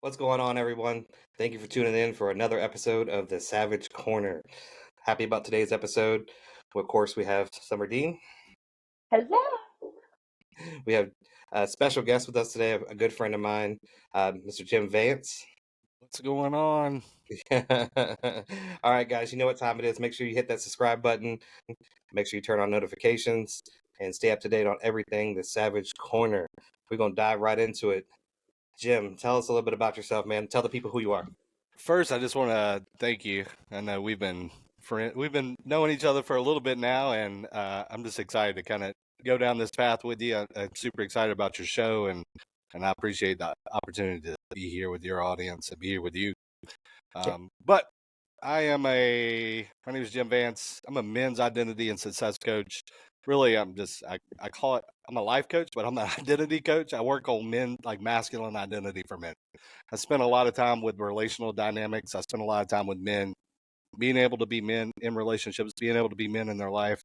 What's going on, everyone? Thank you for tuning in for another episode of the Savage Corner. Happy about today's episode. Of course, we have Summer Dean. Hello. We have a special guest with us today, a good friend of mine, Mr. Jim Vance. What's going on? All right, guys, you know what time it is. Make sure you hit that subscribe button. Make sure you turn on notifications and stay up to date on everything the Savage Corner. We're going to dive right into it. Jim, tell us a little bit about yourself, man. Tell the people who you are. First, I just want to thank you. I know we've been knowing each other for a little bit now, and I'm just excited to kind of go down this path with you. I'm super excited about your show, and I appreciate the opportunity to be here with your audience and be here with you. But my name is Jim Vance. I'm a men's identity and success coach. Really, I call it, I'm a life coach, but I'm an identity coach. I work on men, like masculine identity for men. I spend a lot of time with relational dynamics. I spend a lot of time with men, being able to be men in relationships, being able to be men in their life,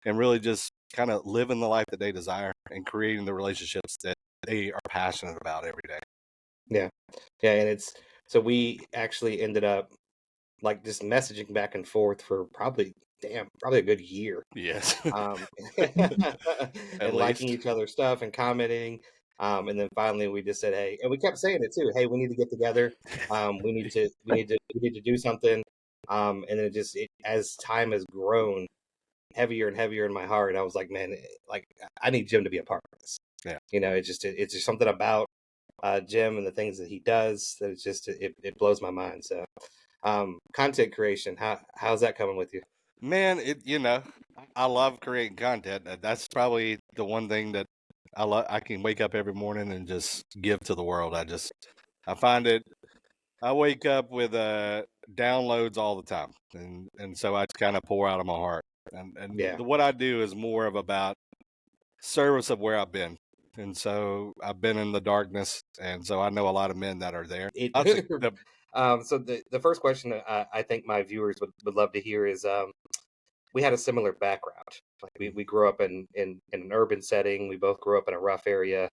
and really just kind of living the life that they desire and creating the relationships that they are passionate about every day. Yeah. And so we actually ended up like just messaging back and forth for probably a good year. Yes. And liking each other's stuff and commenting. And then finally we just said, hey, and we kept saying it too. Hey, we need to get together. We need to do something. And then as time has grown heavier and heavier in my heart, I was like, man, like I need Jim to be a part of this. Yeah. It's just something about Jim and the things that he does that it blows my mind. So content creation, how's that coming with you? Man, I love creating content. That's probably the one thing that I love. I can wake up every morning and just give to the world. I find it. I wake up with downloads all the time, and so I just kind of pour out of my heart. And Yeah. what I do is more of about service of where I've been. And so I've been in the darkness, and so I know a lot of men that are there. So the first question I think my viewers would love to hear is we had a similar background. Like we grew up in an urban setting. We both grew up in a rough area.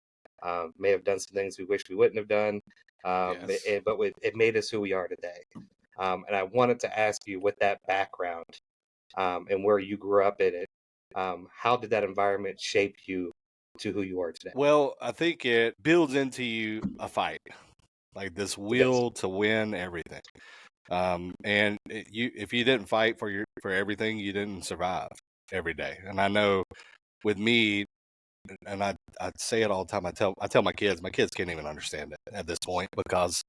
May have done some things we wish we wouldn't have done. Yes. It made us who we are today. And I wanted to ask you, with that background and where you grew up in it, how did that environment shape you to who you are today? Well, I think it builds into you a fight, like this will to win everything. And if you didn't fight for everything, you didn't survive every day. And I know with me, and I say it all the time. I tell my kids can't even understand it at this point because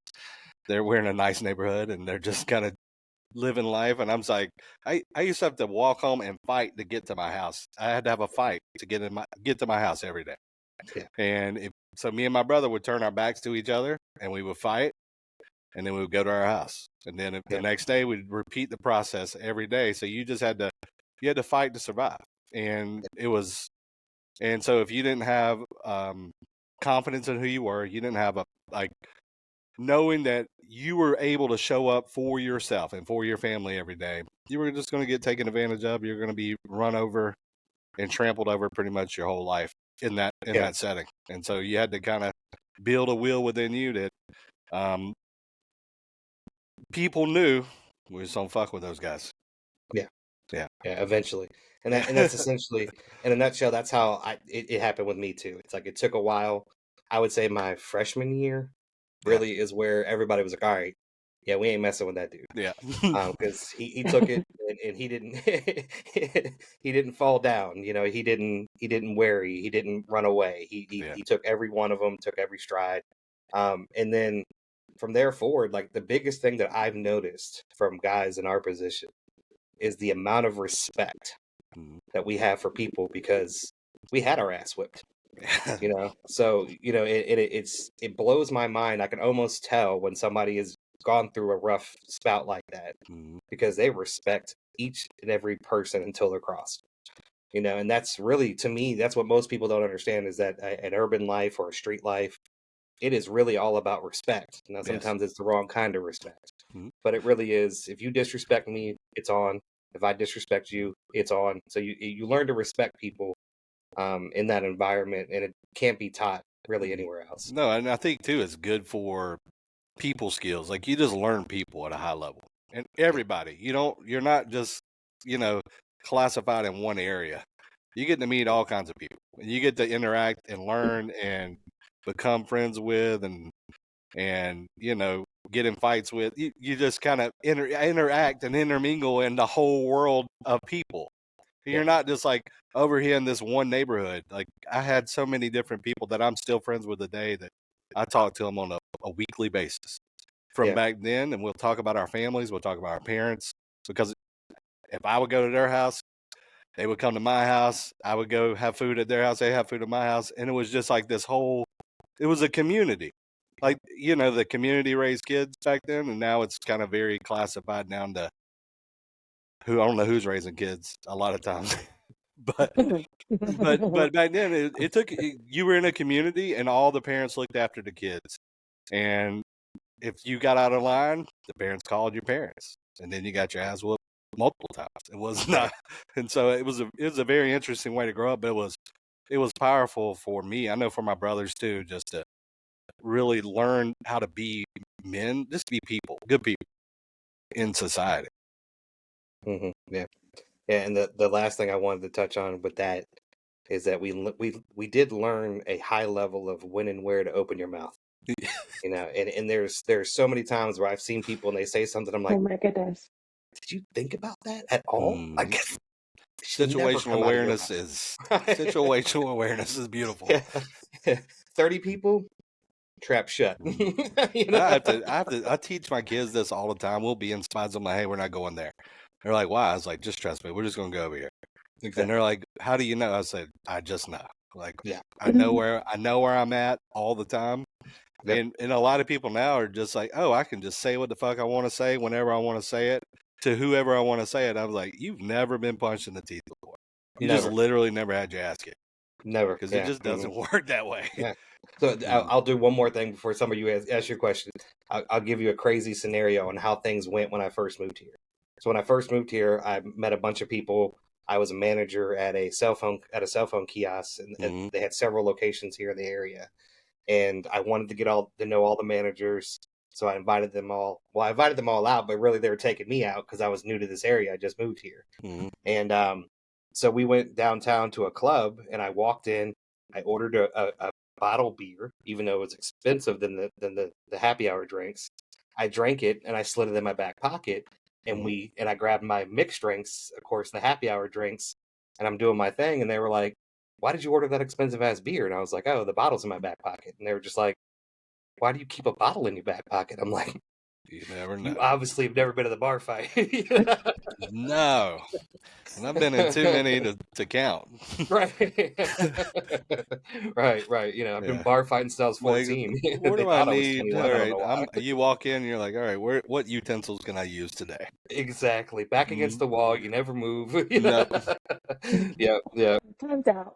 we're in a nice neighborhood and they're just kind of living life. And I'm like, I used to have to walk home and fight to get to my house. I had to have a fight to get to my house every day. Yeah. And so me and my brother would turn our backs to each other and we would fight. And then we would go to our house. And then the next day we'd repeat the process every day. So you had to fight to survive. And and so if you didn't have confidence in who you were, you didn't have knowing that you were able to show up for yourself and for your family every day, you were just going to get taken advantage of. You're going to be run over and trampled over pretty much your whole life in that setting. And so you had to kind of build a will within you that people knew we just don't fuck with those guys. Yeah, eventually. And that's essentially, in a nutshell, that's how it happened with me too. It's like it took a while. I would say my freshman year really is where everybody was like, all right, yeah, we ain't messing with that dude. Yeah. Because he took it and he didn't he didn't fall down. He didn't worry. He didn't run away. He took every one of them, took every stride. And then from there forward, like the biggest thing that I've noticed from guys in our position is the amount of respect that we have for people, because we had our ass whipped. So it blows my mind. I can almost tell when somebody has gone through a rough spout like that, because they respect each and every person until they're crossed. And that's really, to me, that's what most people don't understand, is that an urban life or a street life, it is really all about respect. Now, sometimes it's the wrong kind of respect, but it really is. If you disrespect me, it's on. If I disrespect you, it's on. So you learn to respect people in that environment, and it can't be taught really anywhere else. No, and I think too, it's good for people skills. Like you just learn people at a high level, and everybody. You're not just classified in one area. You get to meet all kinds of people, and you get to interact and learn and become friends with, and get in fights with. You just kind of interact and intermingle in the whole world of people. You're not just like over here in this one neighborhood. Like I had so many different people that I'm still friends with today that I talk to them on a weekly basis from back then. And we'll talk about our families. We'll talk about our parents, because if I would go to their house, they would come to my house. I would go have food at their house. They have food at my house. And it was just like it was a community. Like, the community raised kids back then. And now it's kind of very classified down to I don't know who's raising kids a lot of times. But back then it took, you were in a community and all the parents looked after the kids, and if you got out of line, the parents called your parents, and then you got your ass whooped multiple times. It was not, and so it was a very interesting way to grow up. But it was powerful for me. I know for my brothers too, just to really learn how to be men, just be people, good people in society. Mm-hmm. Yeah. And the last thing I wanted to touch on with that is that we did learn a high level of when and where to open your mouth. And there's so many times where I've seen people and they say something, I'm like, oh my goodness, did you think about that at all? Like, situational awareness is beautiful. Yeah. 30 people, trap shut. I teach my kids this all the time. We'll be in spots. I'm like, hey, we're not going there. They're like, why? I was like, just trust me. We're just going to go over here. Exactly. And they're like, how do you know? I said, I just know. Like, I know where I'm at all the time. Yep. And a lot of people now are just like, oh, I can just say what the fuck I want to say whenever I want to say it to whoever I want to say it. I was like, you've never been punched in the teeth before. You just literally never had your ass kicked. Never. Because it just doesn't work that way. Yeah. So I'll do one more thing before some of you ask your question. I'll give you a crazy scenario on how things went when I first moved here. So when I first moved here, I met a bunch of people. I was a manager at a cell phone kiosk, and they had several locations here in the area. And I wanted to to know all the managers, so I invited them all. Well, I invited them all out, but really they were taking me out because I was new to this area. I just moved here, and so we went downtown to a club, and I walked in. I ordered a bottle beer, even though it was expensive than the happy hour drinks. I drank it and I slid it in my back pocket, and I grabbed my mixed drinks, of course, the happy hour drinks, and I'm doing my thing, and they were like, why did you order that expensive ass beer? And I was like, oh, the bottle's in my back pocket. And they were just like, why do you keep a bottle in your back pocket? I'm like, you never know. You obviously have never been to the bar fight. No. And I've been in too many to count. Right. Right. I've been bar fighting since I was 14. Like, what do I need? All right. You walk in and you're like, all right, what utensils can I use today? Exactly. Back against the wall. You never move. No. Yeah. Time's out.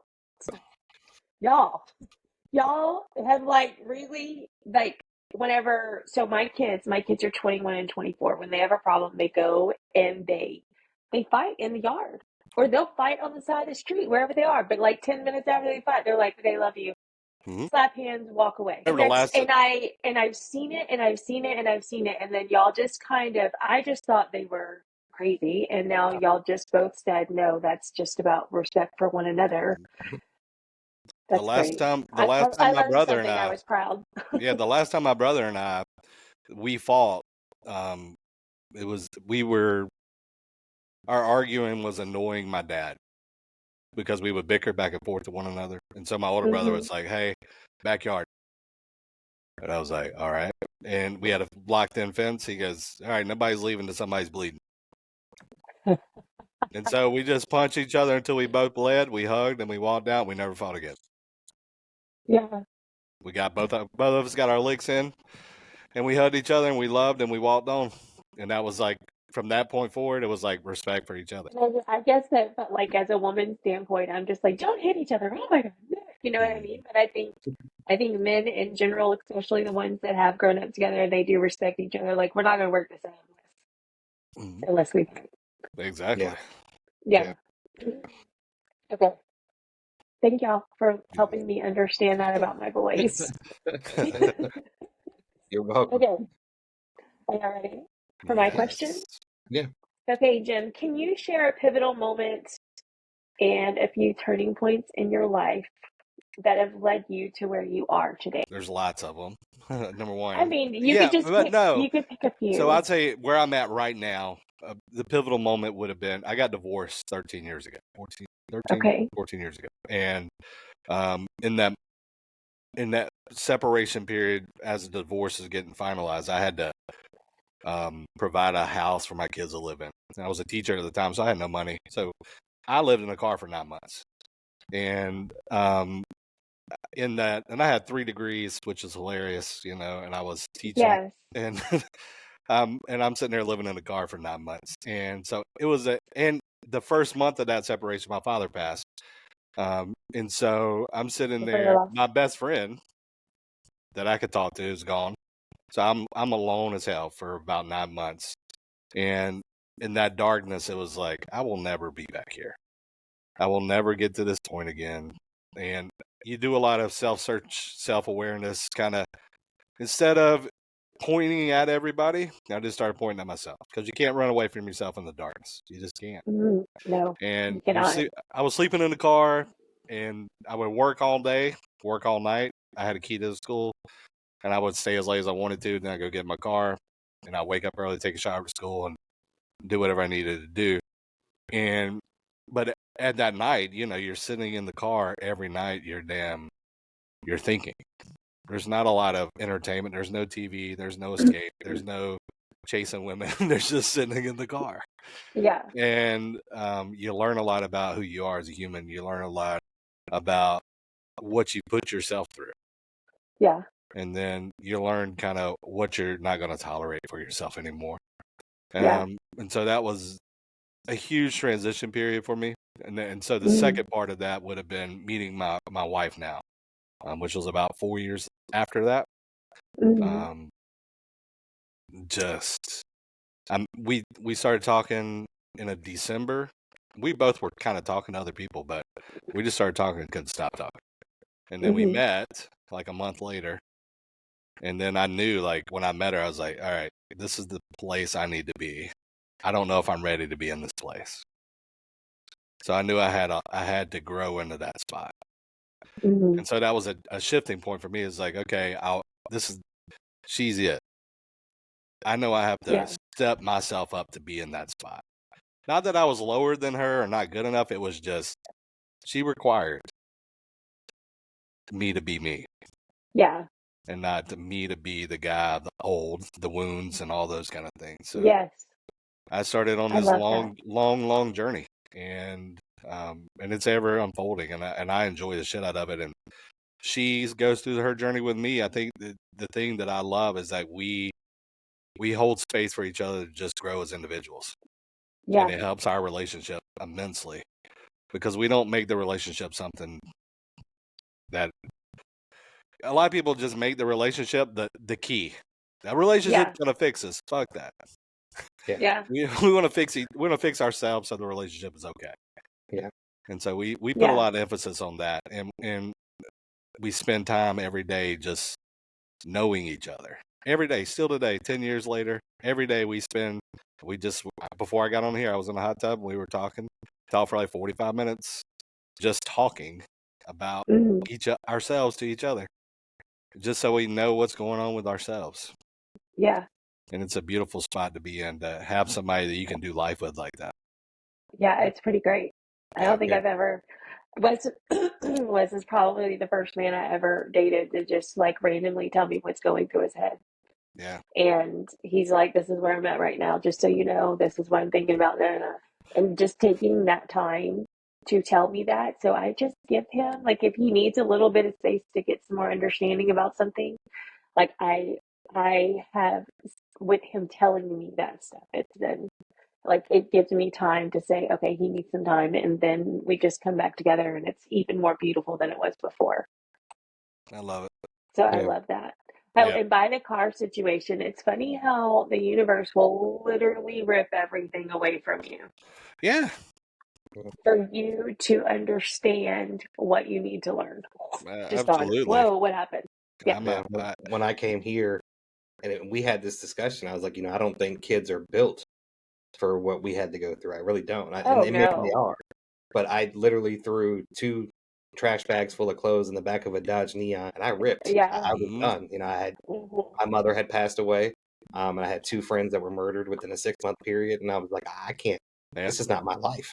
Y'all have really whenever, so my kids are 21 and 24. When they have a problem, they go and they fight in the yard, or they'll fight on the side of the street, wherever they are. But 10 minutes after they fight, they're like, "Okay, love you." Slap hands, walk away. And I've seen it, and then y'all just I just thought they were crazy, and now y'all just both said, no, that's just about respect for one another. That's the last great. time my brother and I was proud. Yeah, the last time my brother and I we fought, our arguing was annoying my dad because we would bicker back and forth to one another. And so my older brother was like, hey, backyard. And I was like, all right. And we had a locked in fence. He goes, all right, nobody's leaving till somebody's bleeding. And so we just punched each other until we both bled. We hugged and we walked out. We never fought again. Yeah. We got both of us got our licks in, and we hugged each other and we loved and we walked on. And that was like, from that point forward, it was like respect for each other. I guess that, but as a woman's standpoint, I'm just like, don't hit each other. Oh my God. You know what I mean? But I think men in general, especially the ones that have grown up together, they do respect each other. Like, we're not going to work this out unless we fight. Exactly. Yeah. Okay. Thank y'all for helping me understand that about my boys. You're welcome. Okay. Are you ready for my question? Yeah. Okay, Jim, can you share a pivotal moment and a few turning points in your life that have led you to where you are today? There's lots of them. Number one. I mean, you Yeah, could just but pick, no. you could pick a So few. I'd say where I'm at right now, the pivotal moment would have been I got divorced 13 years ago, 14 years ago. And in that separation period, as the divorce is getting finalized, I had to provide a house for my kids to live in. And I was a teacher at the time, so I had no money. So I lived in a car for 9 months. And in that, and I had 3 degrees, which is hilarious, and I was teaching. Yes. And and I'm sitting there living in a car for 9 months. And so it was and the first month of that separation, my father passed. And so I'm sitting there, my best friend that I could talk to is gone. So I'm alone as hell for about 9 months. And in that darkness, it was like, I will never be back here. I will never get to this point again. And you do a lot of self-search, self-awareness, kind of, instead of pointing at everybody, I just started pointing at myself, because you can't run away from yourself in the darkness. You just can't. No, And you cannot. I was sleeping in the car, and I would work all day, work all night. I had a key to the school, and I would stay as late as I wanted to. Then I go get in my car, and I wake up early, take a shower to school, and do whatever I needed to do. But at that night, you're sitting in the car every night. You're thinking. There's not a lot of entertainment. There's no TV. There's no escape. There's no chasing women. There's just sitting in the car. Yeah. And you learn a lot about who you are as a human. You learn a lot about what you put yourself through. Yeah. And then you learn kind of what you're not going to tolerate for yourself anymore. Yeah. And so that was a huge transition period for me. And so the second part of that would have been meeting my wife now, which was about 4 years after that. We started talking in a December. We both were kind of talking to other people, but we just started talking and couldn't stop talking. And then we met like a month later. And then I knew, like, when I met her, I was like, all right, this is the place I need to be. I don't know if I'm ready to be in this place. So I knew I had to grow into that spot. And so that was a shifting point for me. It's like, okay, she's it. I know I have to step myself up to be in that spot. Not that I was lower than her or not good enough. It was just, she required me to be me. Yeah. And not me to be the guy, the wounds and all those kind of things. So yes. I started on this long journey, and it's ever unfolding, and I enjoy the shit out of it. And she goes through her journey with me. I think the thing that I love is that we hold space for each other to just grow as individuals. Yeah. And it helps our relationship immensely, because we don't make the relationship something that a lot of people just make the relationship the key. That relationship's gonna fix us. Fuck that. Yeah. We want to fix ourselves so the relationship is okay. Yeah. And so we put a lot of emphasis on that, and we spend time every day just knowing each other. Every day, still today, 10 years later, every day before I got on here, I was in a hot tub and we were talked for like 45 minutes, just talking about ourselves to each other, just so we know what's going on with ourselves. Yeah. And it's a beautiful spot to be in, to have somebody that you can do life with like that. Yeah, it's pretty great. I don't think I've ever. Wes is probably the first man I ever dated to just like randomly tell me what's going through his head. Yeah. And he's like, this is where I'm at right now. Just so you know, this is what I'm thinking about. And just taking that time to tell me that. So I just give him, like, if he needs a little bit of space to get some more understanding about something, like I have, with him telling me that stuff, it's then like it gives me time to say, okay, he needs some time, and then we just come back together, and it's even more beautiful than it was before. I love it. So I love that. Oh, and by the car situation, it's funny how the universe will literally rip everything away from you. Yeah. For you to understand what you need to learn. Just absolutely. gone. Whoa, what happened? Yeah. When I came here, And we had this discussion. I was like, I don't think kids are built for what we had to go through. I really don't. And Oh maybe they no. are, but I literally threw 2 trash bags full of clothes in the back of a Dodge Neon, and I ripped. Yeah. I was done. I had Mhm. my mother had passed away, and I had 2 friends that were murdered within a 6-month period, and I was like, I can't. Yeah. This is not my life.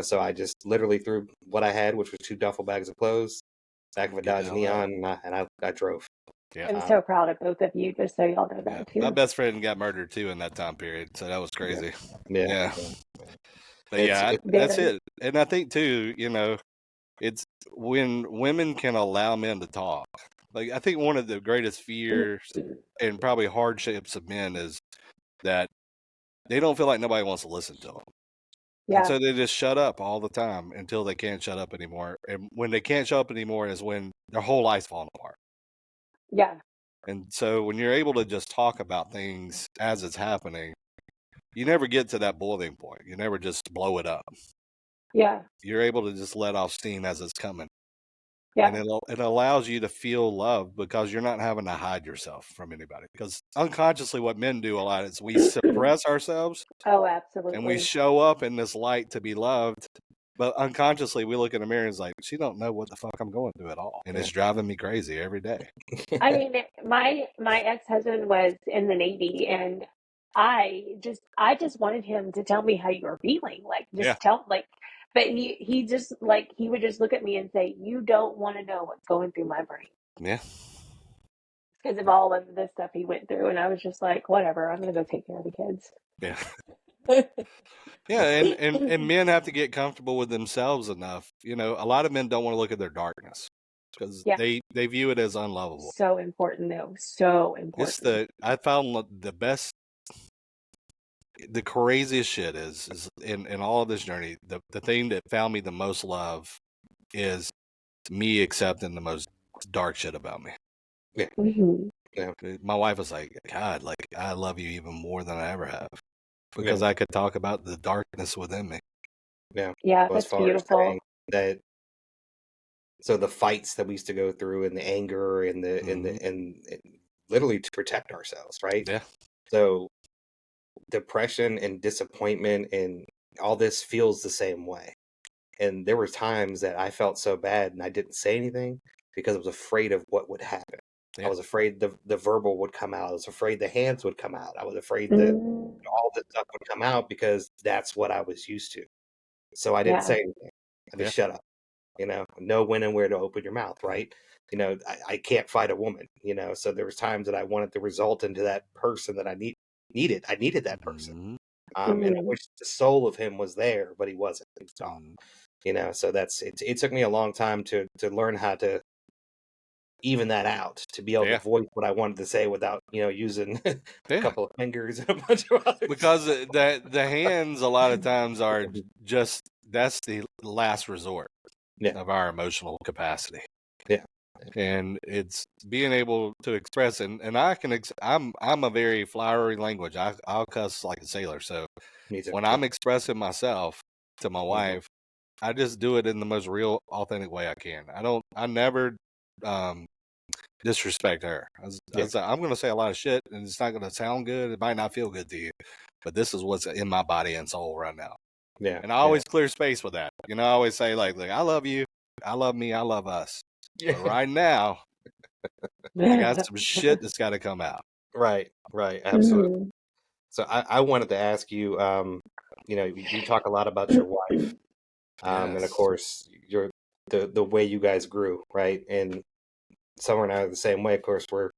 So I just literally threw what I had, which was 2 duffel bags of clothes, back of a Get the Dodge hell out. Neon, and I drove. Yeah. I'm so proud of both of you, just so y'all know Yeah. that My too. best friend got murdered too in that time period, so that was Yeah, crazy. yeah. Yeah. But It's yeah, it, that's Very. it. And I think too, it's when women can allow men to talk. Like, I think one of the greatest fears and probably hardships of men is that they don't feel like nobody wants to listen to them. And Yeah. so they just shut up all the time until they can't shut up anymore. And when they can't shut up anymore is when their whole life's falling apart. Yeah. And so when you're able to just talk about things as it's happening, you never get to that boiling point. You never just blow it up. Yeah. You're able to just let off steam as it's coming. Yeah. And it allows you to feel love because you're not having to hide yourself from anybody. Because unconsciously, what men do a lot is we suppress ourselves Oh, and we absolutely. show up in this light to be loved. But unconsciously, we look in the mirror and it's like, she don't know what the fuck I'm going through at all. And it's driving me crazy every day. I mean, my ex-husband was in the Navy, and I just wanted him to tell me how you were feeling, like Yeah. just tell like, but he just like he would just look at me and say, "You don't want to know what's going through my brain." Yeah. Because of all of the stuff he went through, and I was just like, whatever, I'm gonna go take care of the kids. Yeah. Yeah, and men have to get comfortable with themselves enough. A lot of men don't want to look at their darkness because Yeah, they view it as unlovable. so important though, so important. I found the best, the craziest shit is in all of this journey. The thing that found me the most love is me accepting the most dark shit about me. Yeah. Mm-hmm. Yeah. My wife was like, God, like I love you even more than I ever have because Yeah. I could talk about the darkness within me. Yeah. Yeah, Well, as that's far as beautiful. saying that, so the fights that we used to go through, and the anger, and and literally to protect ourselves, right? Yeah. So depression and disappointment and all this feels the same way. And there were times that I felt so bad and I didn't say anything because I was afraid of what would happen. I Yeah. was afraid the verbal would come out. I was afraid the hands would come out. I was afraid that Mm, all this stuff would come out because that's what I was used to. So I didn't yeah, say anything. I Yeah. just shut up. Know when and where to open your mouth, right? I can't fight a woman, so there was times that I wanted to result into that person that I needed. I needed that person. Mhm. And I mm, wish the soul of him was there, but he wasn't. He was gone. So that's it. It took me a long time to learn how to even that out, to be able to Yeah. voice what I wanted to say without using a Yeah. couple of fingers and a bunch of others. Because the hands a lot of times are just that's the last resort Yeah. of our emotional capacity. Yeah. And it's being able to express and I can I'm a very flowery language. I'll cuss like a sailor. So Me too. when I'm expressing myself to my Mhm. wife, I just do it in the most real, authentic way I can. I never disrespect her. Yeah. I'm going to say a lot of shit and it's not going to sound good. It might not feel good to you, but this is what's in my body and soul right now. Yeah. And I always clear space with that. I always say like, I love you. I love me. I love us. Yeah. But right now, I got some shit that's got to come out. Right. Absolutely. mm, So I wanted to ask you, you talk a lot about your wife, and of Yes. course the way you guys grew, right? And Summer and I are the same way. Of course, we're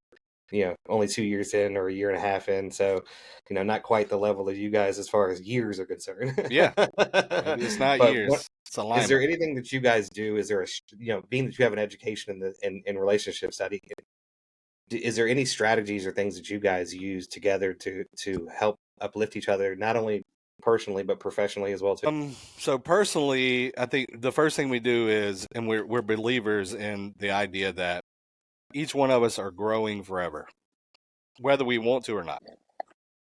only 2 years in, or a year and a half in, so not quite the level of you guys as far as years are concerned. Yeah. It's not But what years. It's is there alignment. anything that you guys do? Is there being that you have an education in relationship study, is there any strategies or things that you guys use together to help uplift each other, not only personally but professionally as well too? So personally, I think the first thing we do is, and we're believers in the idea that each one of us are growing forever, whether we want to or not.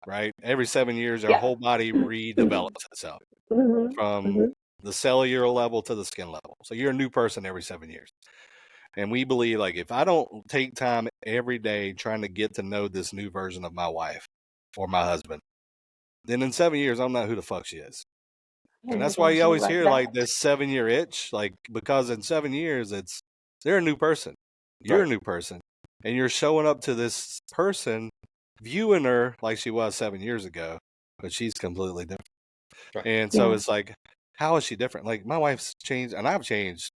Right? Every 7 years, our yeah, whole body redevelops itself mm-hmm, from mm-hmm, the cellular level to the skin level. So you're a new person every 7 years. And we believe, like, if I don't take time every day trying to get to know this new version of my wife or my husband, then in 7 years, I don't know who the fuck she is. Oh And my that's why gosh, you I always love hear like that. this 7-year itch, like, because in 7 years, they're a new person. You're a new person. And you're showing up to this person, viewing her like she was 7 years ago, but she's completely different. Right. And so it's like, how is she different? Like, my wife's changed, and I've changed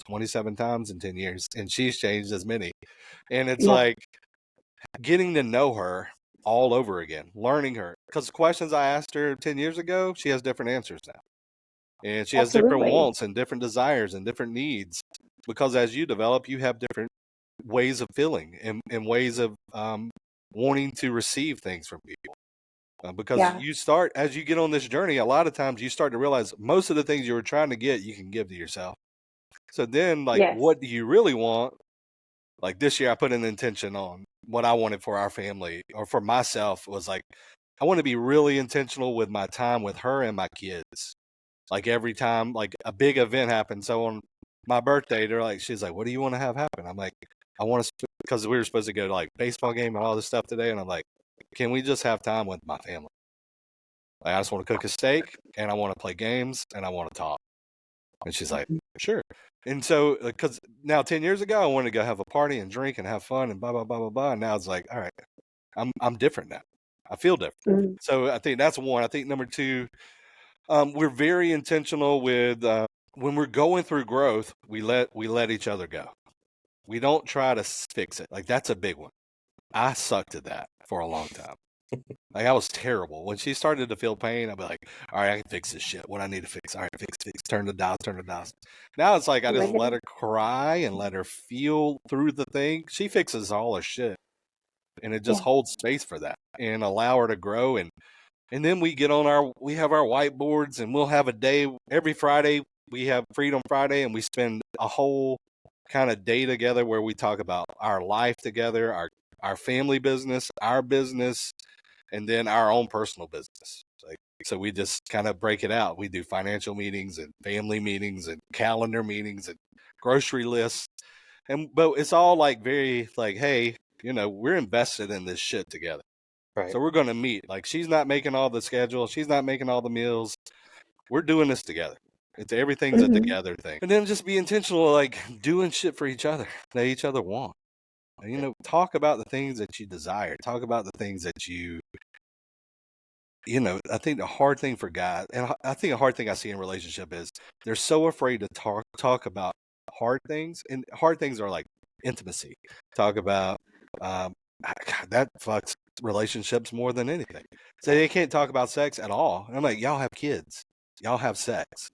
27 times in 10 years, and she's changed as many. And it's like getting to know her all over again, learning her. Because questions I asked her 10 years ago, she has different answers now. And she has different Absolutely. wants and different desires and different needs. Because as you develop, you have different ways of feeling and ways of wanting to receive things from people. Because you start, as you get on this journey, a lot of times you start to realize most of the things you were trying to get, you can give to yourself. So then, like, what do you really want? Like this year, I put an intention on what I wanted for our family or for myself was like, I want to be really intentional with my time with her and my kids. Like every time, like a big event happens. So on my birthday, she's like, what do you want to have happen? I'm like, I want to, because we were supposed to go to like baseball game and all this stuff today. And I'm like, can we just have time with my family? Like, I just want to cook a steak and I want to play games and I want to talk. And she's like, sure. And so, because now 10 years ago, I wanted to go have a party and drink and have fun and blah, blah, blah, blah, blah. And now it's like, all right, I'm different now. I feel different. So I think that's one. I think number two, we're very intentional with when we're going through growth, we let each other go. We don't try to fix it. Like, that's a big one. I sucked at that for a long time. Like, I was terrible. When she started to feel pain, I'd be like, all right, I can fix this shit. What I need to fix. All right, fix, turn the dials. Now it's like I just let her cry and let her feel through the thing. She fixes all her shit. And it just holds space for that and allow her to grow. And then we have our whiteboards and we'll have a day every Friday. We have Freedom Friday and we spend a whole kind of day together where we talk about our life together, our family business, our business, and then our own personal business. So we just kind of break it out. We do financial meetings and family meetings and calendar meetings and grocery lists. But it's all like very like, hey, we're invested in this shit together. Right. So we're going to meet. Like, she's not making all the schedule. She's not making all the meals. We're doing this together. Everything's a together thing. And then just be intentional, like doing shit for each other that each other want. Talk about the things that you desire. Talk about the things that I think the hard thing for guys, and I think a hard thing I see in relationship is they're so afraid to talk about hard things. And hard things are like intimacy. Talk about, God, that fucks relationships more than anything. So they can't talk about sex at all. And I'm like, y'all have kids. Y'all have sex.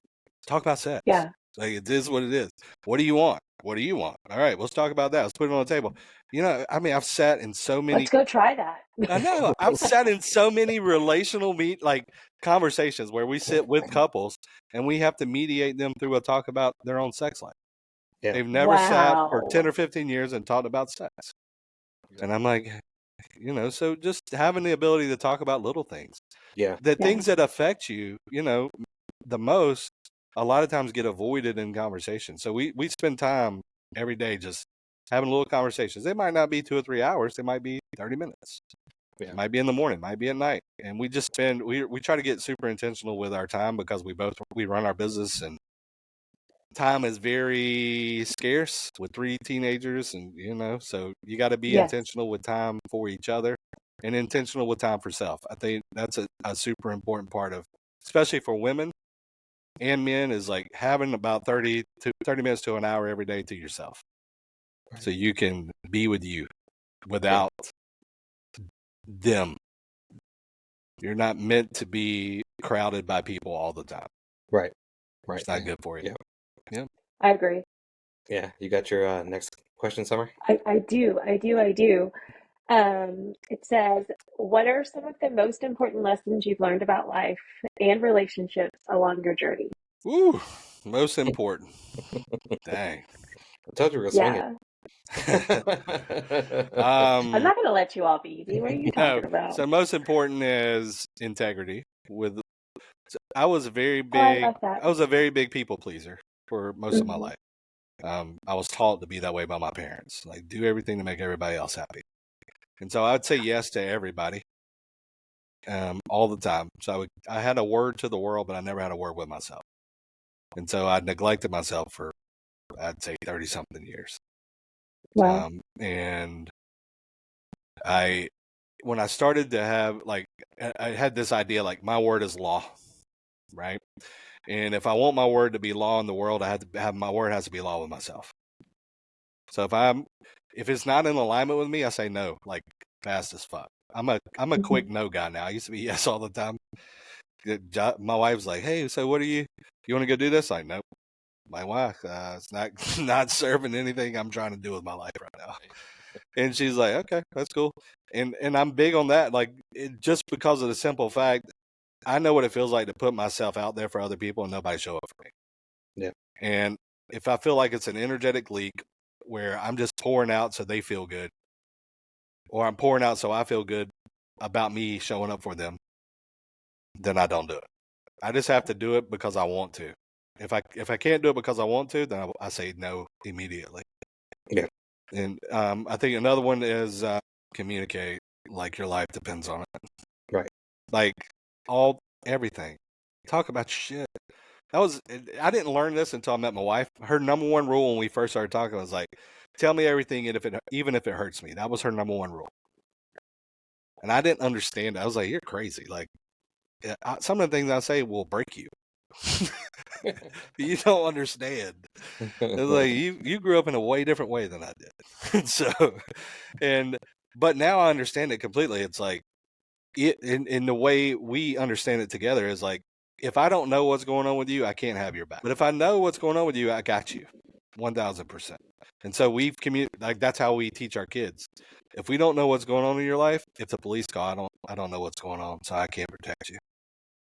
Talk about sex. Yeah. Like, it is what it is. What do you want? What do you want? All right, let's talk about that. Let's put it on the table. I've sat in so many. Let's go try that. I know. I've sat in so many relational conversations where we sit with couples and we have to mediate them through a talk about their own sex life. Yeah. They've never sat for 10 or 15 years and talked about sex. And I'm like, so just having the ability to talk about little things. Yeah. The things that affect you, the most, a lot of times get avoided in conversation. So we spend time every day just having little conversations. They might not be 2 or 3 hours. They might be 30 minutes. Yeah. It might be in the morning, might be at night. And we just we try to get super intentional with our time because we run our business and time is very scarce with 3 teenagers. And, so you got to be intentional with time for each other and intentional with time for self. I think that's a super important part of, especially for women and men, is like having about 30 minutes to an hour every day to yourself. Right. So you can be with you without them. You're not meant to be crowded by people all the time. Right. It's not good for you. Yeah. I agree. Yeah. You got your next question, Summer? I do. It says, what are some of the most important lessons you've learned about life and relationships along your journey? Ooh, most important. Dang. I told you we were going to swing it. I'm not going to let you off easy. What are you talking about? So most important is integrity. I was a very big people pleaser for most of my life. I was taught to be that way by my parents, like do everything to make everybody else happy. And so I'd say yes to everybody, all the time. So I had a word to the world, but I never had a word with myself. And so I neglected myself for, I'd say, 30 something years. Wow. And when I started to have, like, I had this idea, like, my word is law, right? And if I want my word to be law in the world, I have to have, my word has to be law with myself. So if it's not in alignment with me, I say no, like fast as fuck. I'm a quick no guy now. I used to be yes all the time. My wife's like, hey, so what you want to go do this? Like, nope. My wife, it's not serving anything I'm trying to do with my life right now. And she's like, okay, that's cool. And I'm big on that. Like, just because of the simple fact, I know what it feels like to put myself out there for other people and nobody show up for me. Yeah. And if I feel like it's an energetic leak where I'm just pouring out so they feel good, or I'm pouring out so I feel good about me showing up for them, then I don't do it. I just have to do it because I want to. If I can't do it because I want to, then I say no immediately. Yeah. And I think another one is communicate like your life depends on it. Right. Like everything. Talk about shit. I didn't learn this until I met my wife. Her number one rule when we first started talking was like, tell me everything, and even if it hurts me. That was her number one rule. And I didn't understand it. I was like, you're crazy. Like, some of the things I say will break you. You don't understand. It's like you grew up in a way different way than I did. But now I understand it completely. It's like in the way we understand it together is like, if I don't know what's going on with you, I can't have your back. But if I know what's going on with you, I got you 1,000%. And so we've like, that's how we teach our kids. If we don't know what's going on in your life, if the police call, I don't know what's going on, so I can't protect you.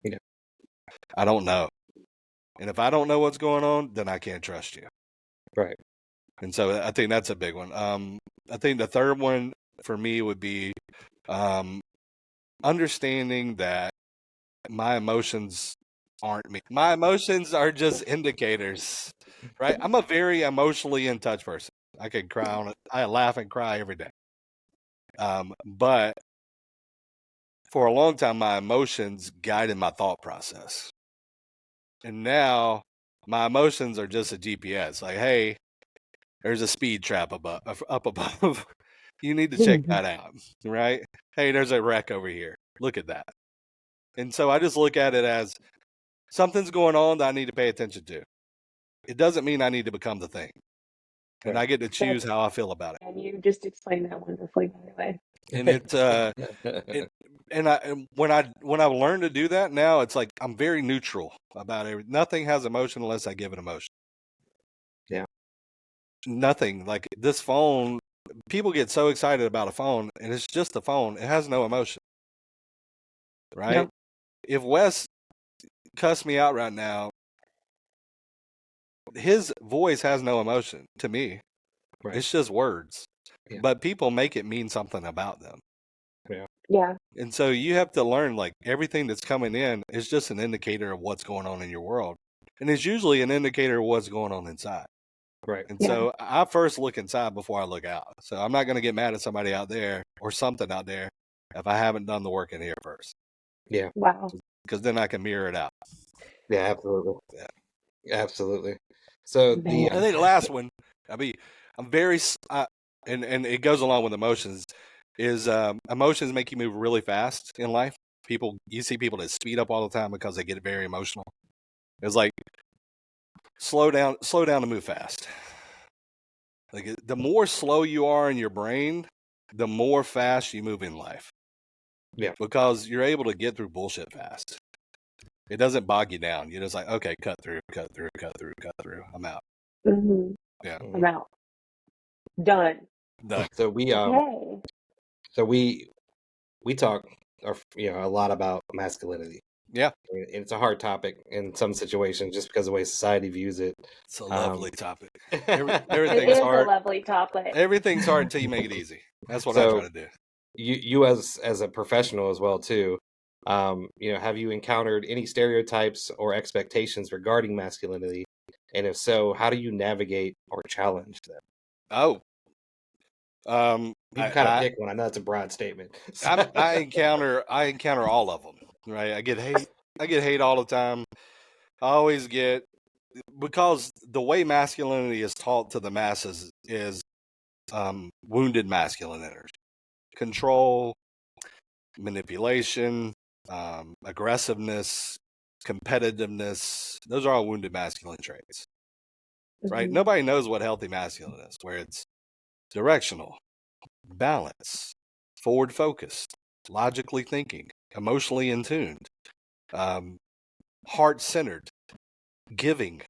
Yeah. I don't know. And if I don't know what's going on, then I can't trust you. Right. And so I think that's a big one. I think the third one for me would be understanding that my emotions aren't me. My emotions are just indicators, right? I'm a very emotionally in touch person. I can cry on it. I laugh and cry every day. But for a long time, my emotions guided my thought process. And now my emotions are just a GPS. Like, hey, there's a speed trap up above. You need to check that out, right? Hey, there's a wreck over here. Look at that. And so I just look at it as something's going on that I need to pay attention to. It doesn't mean I need to become the thing. And Right. I get to choose how I feel about it. And you just explained that wonderfully, by the way. And when I've learned to do that now, it's like I'm very neutral about everything. Nothing has emotion unless I give it emotion. Yeah. Nothing. Like this phone, people get so excited about a phone, and it's just a phone. It has no emotion. Right? Yep. If Wes cussed me out right now, his voice has no emotion to me. Right. It's just words. Yeah. But people make it mean something about them. Yeah. Yeah. And so you have to learn, like, everything that's coming in is just an indicator of what's going on in your world. And it's usually an indicator of what's going on inside. Right. And so I first look inside before I look out. So I'm not going to get mad at somebody out there or something out there if I haven't done the work in here first. Yeah. Wow. Because then I can mirror it out. Yeah, absolutely. Yeah. Absolutely. So I think the last one, I mean, I'm very, and it goes along with emotions, is emotions make you move really fast in life. You see people that speed up all the time because they get very emotional. It's like, slow down to move fast. Like, the more slow you are in your brain, the more fast you move in life. Yeah. Because you're able to get through bullshit fast. It doesn't bog you down. You're just like, okay, cut through. I'm out. Mm-hmm. Yeah. I'm out. Done. So we talk a lot about masculinity. Yeah. And it's a hard topic in some situations just because of the way society views it. It's a lovely topic. Everything's hard. A lovely topic. Everything's hard until you make it easy. That's what I try to do. You as a professional as well too, have you encountered any stereotypes or expectations regarding masculinity, And if so, how do you navigate or challenge them? Oh, You can kind of pick one. I know that's a broad statement. I encounter all of them. Right, I get hate all the time. I always get, because the way masculinity is taught to the masses is wounded masculine energy, control, manipulation, aggressiveness, competitiveness. Those are all wounded masculine traits, right? Mm-hmm. Nobody knows what healthy masculine is, where it's directional, balance, forward focused, logically thinking, emotionally in tuned, heart centered, giving.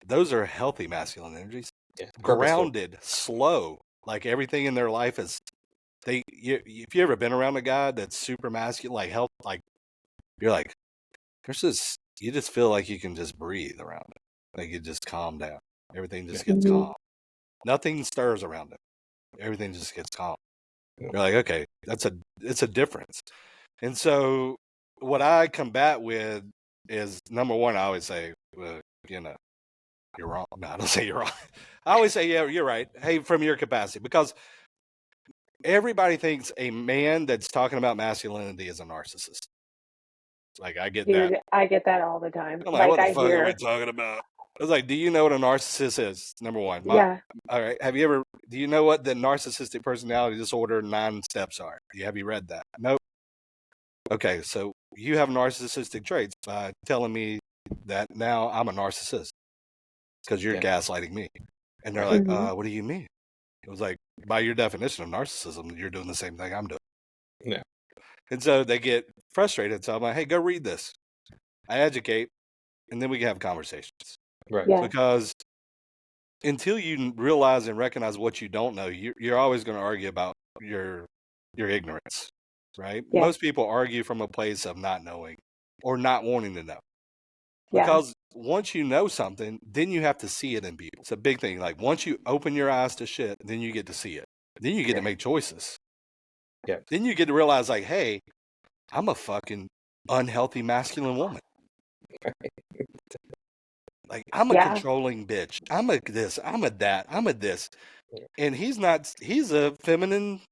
Those are healthy masculine energies. Yeah, Grounded, slow, like everything in their life is. If you ever been around a guy that's super masculine, like health, like you're like, there's this, you just feel like you can just breathe around it, like you just calm down. Everything just gets Mm-hmm. calm. Nothing stirs around it. Everything just gets calm. You're like, okay, it's a difference. And so what I combat with is, number one, I always say, well, you're wrong. No, I don't say you're wrong. I always say, yeah, you're right. Hey, from your capacity, because everybody thinks a man that's talking about masculinity is a narcissist. Like, I get Dude, that. I get that all the time. I'm like, Like what the I fuck are we hear, talking about? I was like, do you know what a narcissist is? Number one. yeah, All right. Do you know what the narcissistic personality disorder 9 steps are? Have you read that? Nope. Okay. So you have narcissistic traits by telling me that now I'm a narcissist because you're gaslighting me. And they're like, mm-hmm. what do you mean? It was like, by your definition of narcissism, you're doing the same thing I'm doing. Yeah. And so they get frustrated. So I'm like, hey, go read this. I educate, and then we can have conversations. Right. Yeah. Because until you realize and recognize what you don't know, you're always going to argue about your ignorance, right? Yeah. Most people argue from a place of not knowing or not wanting to know. Yeah. Because once you know something, then you have to see it in people. It's a big thing. Like, once you open your eyes to shit, then you get to see it. Then you get to make choices. Yeah. Then you get to realize, like, hey, I'm a fucking unhealthy masculine woman. Like, I'm a controlling bitch. I'm a this. I'm a that. I'm a this. And he's not. He's a feminine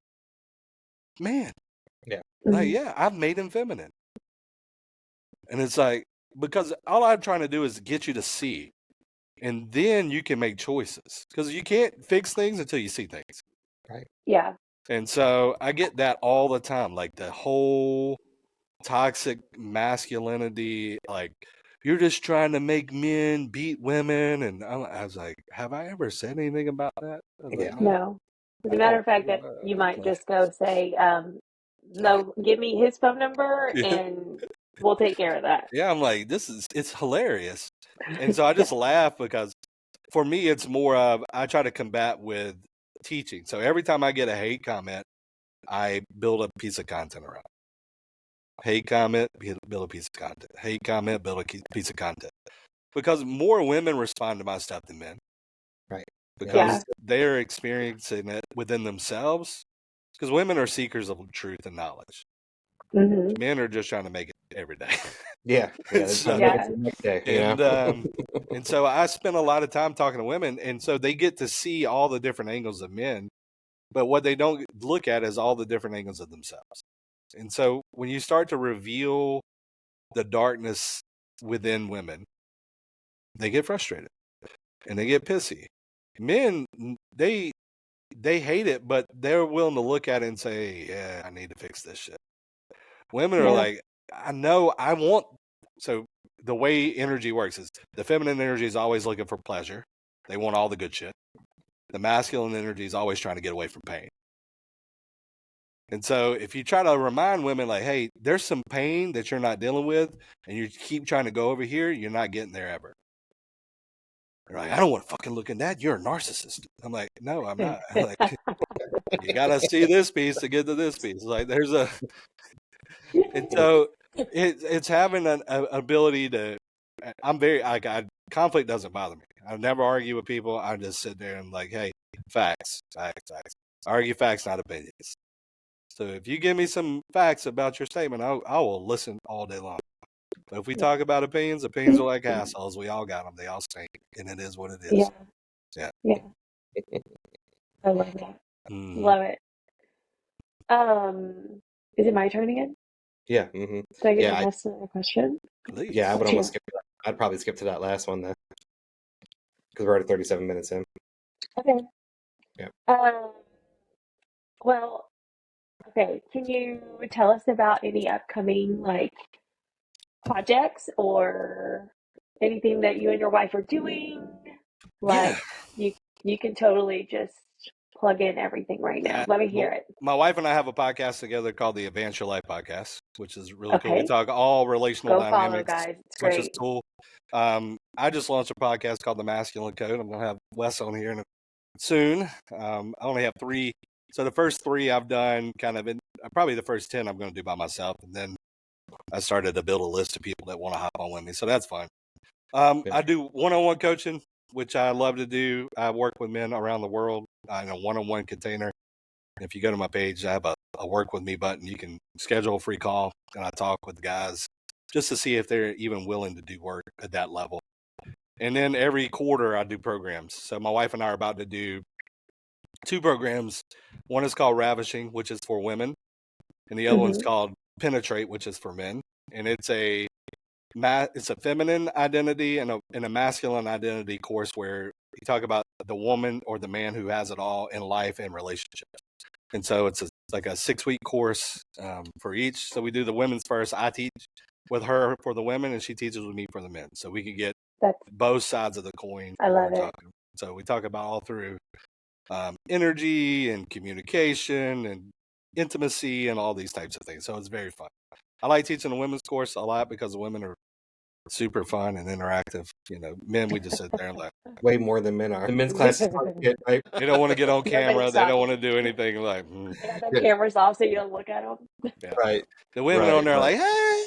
man. Yeah. Like, Mm-hmm. yeah, I've made him feminine. And it's like, because all I'm trying to do is get you to see. And then you can make choices. Because you can't fix things until you see things. Right. Yeah. And so I get that all the time. Like, the whole toxic masculinity, like, you're just trying to make men beat women. And I was like, have I ever said anything about that? Like, No. As a matter of fact, that you might just go say, no, give me his phone number and we'll take care of that. Yeah, I'm like, it's hilarious. And so I just laugh, because for me, it's more of, I try to combat with teaching. So every time I get a hate comment, I build a piece of content around it. Hate comment, build a piece of content. Hate comment, build a piece of content. Because more women respond to my stuff than men. Right. Because they're experiencing it within themselves. Because women are seekers of truth and knowledge. Mm-hmm. Men are just trying to make it every day. Yeah. So, next day, and so I spend a lot of time talking to women, and so they get to see all the different angles of men, but what they don't look at is all the different angles of themselves. And so when you start to reveal the darkness within women, they get frustrated and they get pissy. Men, they hate it, but they're willing to look at it and say, yeah, I need to fix this shit. Women are like, I know, I want. So the way energy works is, the feminine energy is always looking for pleasure. They want all the good shit. The masculine energy is always trying to get away from pain. And so if you try to remind women, like, hey, there's some pain that you're not dealing with, and you keep trying to go over here, you're not getting there ever. They're like, I don't want to fucking look at that. You're a narcissist. I'm like, no, I'm not. Like, you got to see this piece to get to this piece. Like, there's a... And so it's having an ability to... conflict doesn't bother me. I never argue with people. I just sit there and like, hey, facts. Argue facts, not opinions. So if you give me some facts about your statement, I will listen all day long. But if we talk about opinions are like assholes. We all got them. They all stink. and it is what it Yeah. is. Yeah. Yeah. I love that. Mhm. Love it. Is it my turn again? Yeah. Do I get Yeah. to ask a question? Please. Yeah. I would What's almost your... skip. I'd probably skip to that last one then, because we're already 37 minutes in. Okay. Yeah. Well, okay. Can you tell us about any upcoming like projects or anything that you and your wife are doing? Yeah. Like you can totally just plug in everything right now. Let me hear it. My wife and I have a podcast together called the Advance Your Life podcast, which is really cool. We Okay. talk all relational Go follow, dynamics, guys. It's which is great. cool. I just launched a podcast called the Masculine Code. I'm going to have Wes on here soon. I only have 3. So the first 3 I've done kind of probably the first 10 I'm going to do by myself. And then I started to build a list of people that want to hop on with me. So that's fun. I do one-on-one coaching, which I love to do. I work with men around the world in a one-on-one container. If you go to my page, I have a work with me button. You can schedule a free call, and I talk with the guys just to see if they're even willing to do work at that level. And then every quarter, I do programs. So my wife and I are about to do 2 programs. One is called Ravishing, which is for women, and the other one's called Penetrate, which is for men. And it's a feminine identity and a masculine identity course where you talk about the woman or the man who has it all in life and relationships. And so it's like a 6-week course for each. So we do the women's first. I teach with her for the women, and she teaches with me for the men. So we can get both sides of the coin. I love it. So we talk about all through energy and communication and intimacy and all these types of things. So it's very fun. I like teaching the women's course a lot because the women are super fun and interactive. Men, we just sit there and like way more than men are. The men's class is right? They don't want to get on camera. They don't want to do anything like. They have their cameras off so you don't look at them. Yeah. Right. The women on there are like, hey.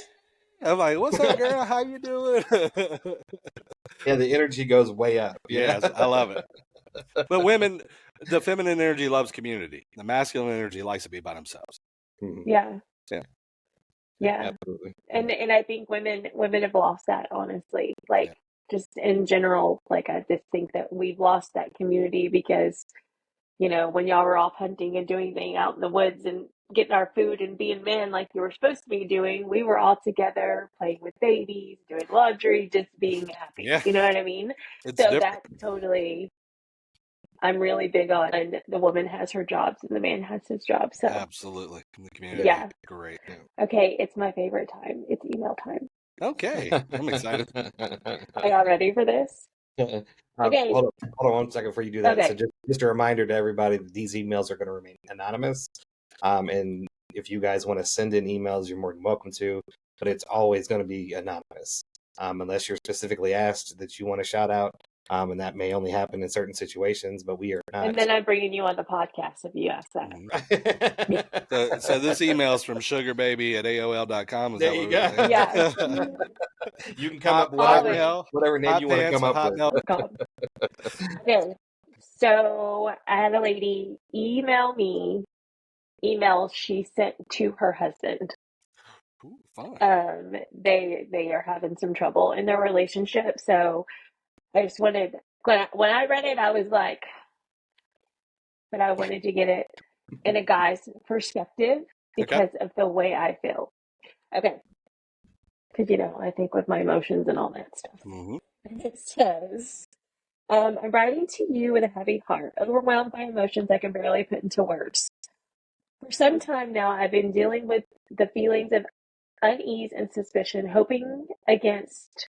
I'm like, what's up, girl? How you doing? Yeah, the energy goes way up. Yes, I love it. But women, the feminine energy loves community. The masculine energy likes to be by themselves. Yeah. Yeah. Absolutely. And I think women have lost that, honestly. Like just in general, like I just think that we've lost that community because, when y'all were off hunting and doing things out in the woods and getting our food and being men like you were supposed to be doing, we were all together playing with babies, doing laundry, just being happy. Yeah. You know what I mean? It's so different. that's totally, I'm really big on the woman has her jobs and the man has his job. So absolutely. The community. Yeah. Great. Okay, it's my favorite time. It's email time. Okay. I'm excited. Are y'all ready for this? Okay. Hold on 1 second before you do that. Okay. So just a reminder to everybody that these emails are going to remain anonymous. And if you guys want to send in emails, you're more than welcome to, but it's always going to be anonymous. Unless you're specifically asked that you want to shout out. And that may only happen in certain situations, but we are not. And then I'm bringing you on the podcast if you ask that. So this email is from sugarbaby@aol.com. Is there that you what go. Yeah. You can come up with whatever name you want to come up with. Okay. So I had a lady email me emails she sent to her husband. Ooh, fun. They are having some trouble in their relationship. So I just wanted, when I read it, I was like, but I wanted to get it in a guy's perspective because of the way I feel. Okay. Because, I think with my emotions and all that stuff. It says, I'm writing to you with a heavy heart, overwhelmed by emotions I can barely put into words. For some time now, I've been dealing with the feelings of unease and suspicion, hoping against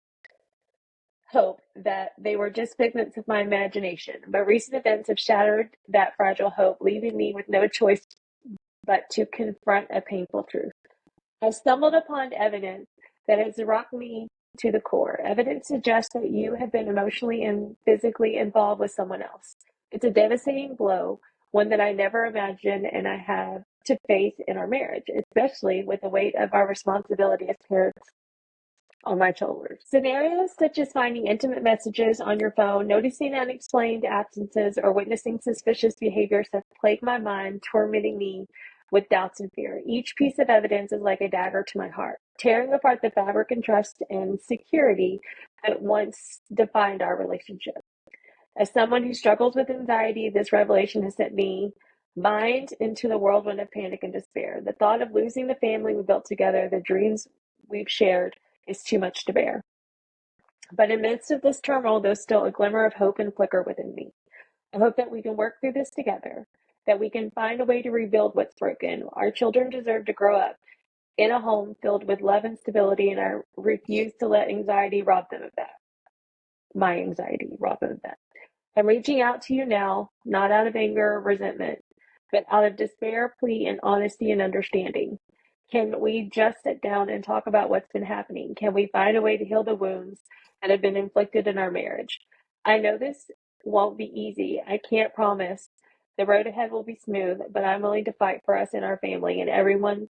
hope that they were just figments of my imagination. But recent events have shattered that fragile hope, leaving me with no choice but to confront a painful truth. I stumbled upon evidence that has rocked me to the core. Evidence suggests that you have been emotionally and physically involved with someone else. It's a devastating blow, one that I never imagined and I have to face in our marriage, especially with the weight of our responsibility as parents on my shoulders. Scenarios such as finding intimate messages on your phone, noticing unexplained absences, or witnessing suspicious behaviors have plagued my mind, tormenting me with doubts and fear. Each piece of evidence is like a dagger to my heart. tearing apart the fabric and trust and security that once defined our relationship. As someone who struggles with anxiety, this revelation has sent me mind into the whirlwind of panic and despair. The thought of losing the family we built together, the dreams we've shared, is too much to bear. But in the midst of this turmoil, there's still a glimmer of hope and flicker within me. I hope that we can work through this together, that we can find a way to rebuild what's broken. Our children deserve to grow up in a home filled with love and stability, and I refuse to let anxiety rob them of that. My anxiety rob them of that. I'm reaching out to you now, not out of anger or resentment, but out of despair, plea, and honesty and understanding. Can we just sit down and talk about what's been happening? Can we find a way to heal the wounds that have been inflicted in our marriage? I know this won't be easy. I can't promise the road ahead will be smooth, but I'm willing to fight for us and our family and everyone's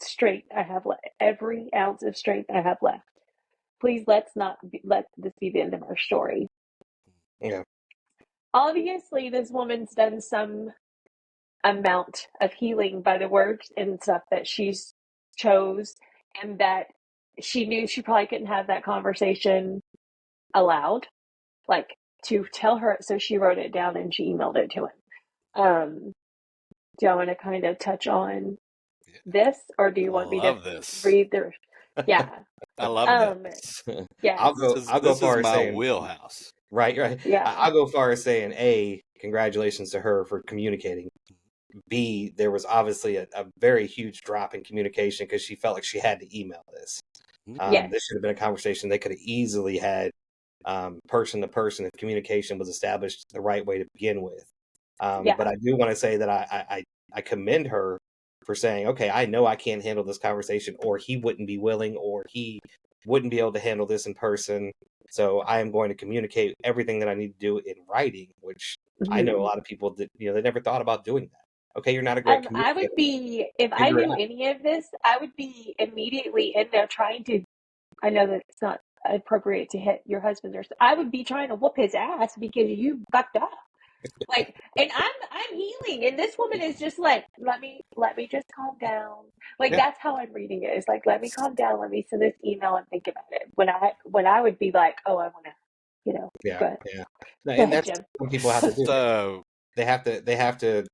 strength I have left, every ounce of strength I have left. Please let this be the end of our story. Yeah. Obviously, this woman's done some amount of healing by the words and stuff that she's chose, and that she knew she probably couldn't have that conversation aloud, like to tell her. So she wrote it down and she emailed it to him. Do y'all want to kind of touch on this, or do you want me to read the? Yeah, I love this. Yeah, I'll go This far is as my saying wheelhouse. Right. Yeah. I'll go far as saying A, congratulations to her for communicating. B, there was obviously a very huge drop in communication because she felt like she had to email this. Yes. This should have been a conversation they could have easily had person to person if communication was established the right way to begin with. But I do want to say that I commend her for saying, okay, I know I can't handle this conversation, or he wouldn't be willing, or he wouldn't be able to handle this in person. So I am going to communicate everything that I need to do in writing, which I know a lot of people that, they never thought about doing that. Okay, you're not a great communicator. I would be, if I knew any of this, I would be immediately in there trying to, I know that it's not appropriate to hit your husband, or I would be trying to whoop his ass because you fucked up. Like, and I'm healing, and this woman is just like, let me just calm down. Like, that's how I'm reading it. It's like, let me calm down, let me send this email and think about it. When I would be like, oh, I want to, go ahead. No, Go and ahead, that's Jim. what people have to do. So they have to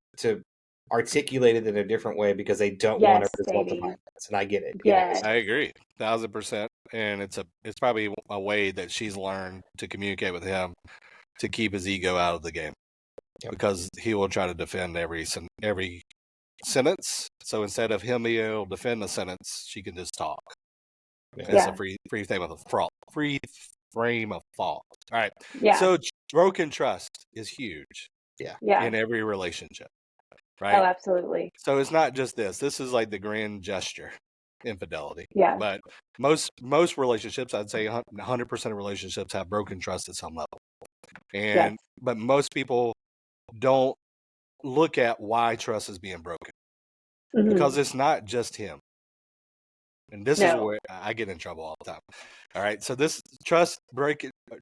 articulate it in a different way because they don't want to result to violence, and I get it. Yes. I agree, 1000%. And it's probably a way that she's learned to communicate with him to keep his ego out of the game, because he will try to defend every sentence. So instead of him being able to defend the sentence, she can just talk. It's a free frame of thought. Free frame of thought. All right. Yeah. So broken trust is huge. Yeah. In every relationship. Right. Oh, absolutely. So it's not just this. This is like the grand gesture, infidelity. Yeah. But most relationships, I'd say 100% of relationships have broken trust at some level. And but most people don't look at why trust is being broken, because it's not just him. And this is where I get in trouble all the time. All right. So this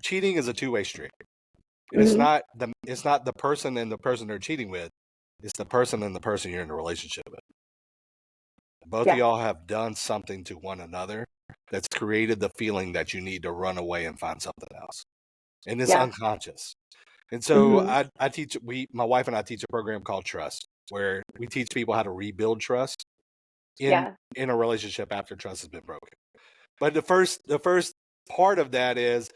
cheating is a two-way street. And it's not the person and the person they're cheating with. It's the person and the person you're in a relationship with. Both of y'all have done something to one another that's created the feeling that you need to run away and find something else. And it's unconscious. And so my wife and I teach a program called Trust, where we teach people how to rebuild trust in a relationship after trust has been broken. But the first part of that is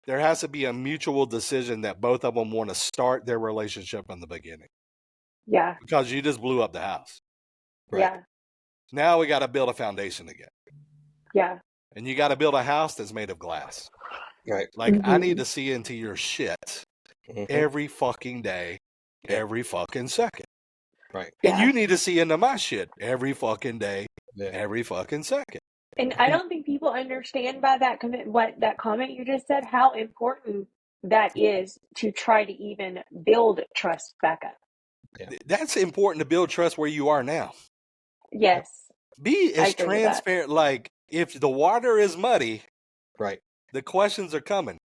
there has to be a mutual decision that both of them want to start their relationship in the beginning. Yeah. Because you just blew up the house. Right? Yeah. Now we got to build a foundation again. Yeah. And you got to build a house that's made of glass. Right. Like, I need to see into your shit every fucking day, every fucking second. Right. And you need to see into my shit every fucking day, every fucking second. And I don't think people understand by that comment you just said, how important that is to try to even build trust back up. Yeah. That's important to build trust where you are now. Yes. Be as transparent. Like, if the water is muddy, right, the questions are coming.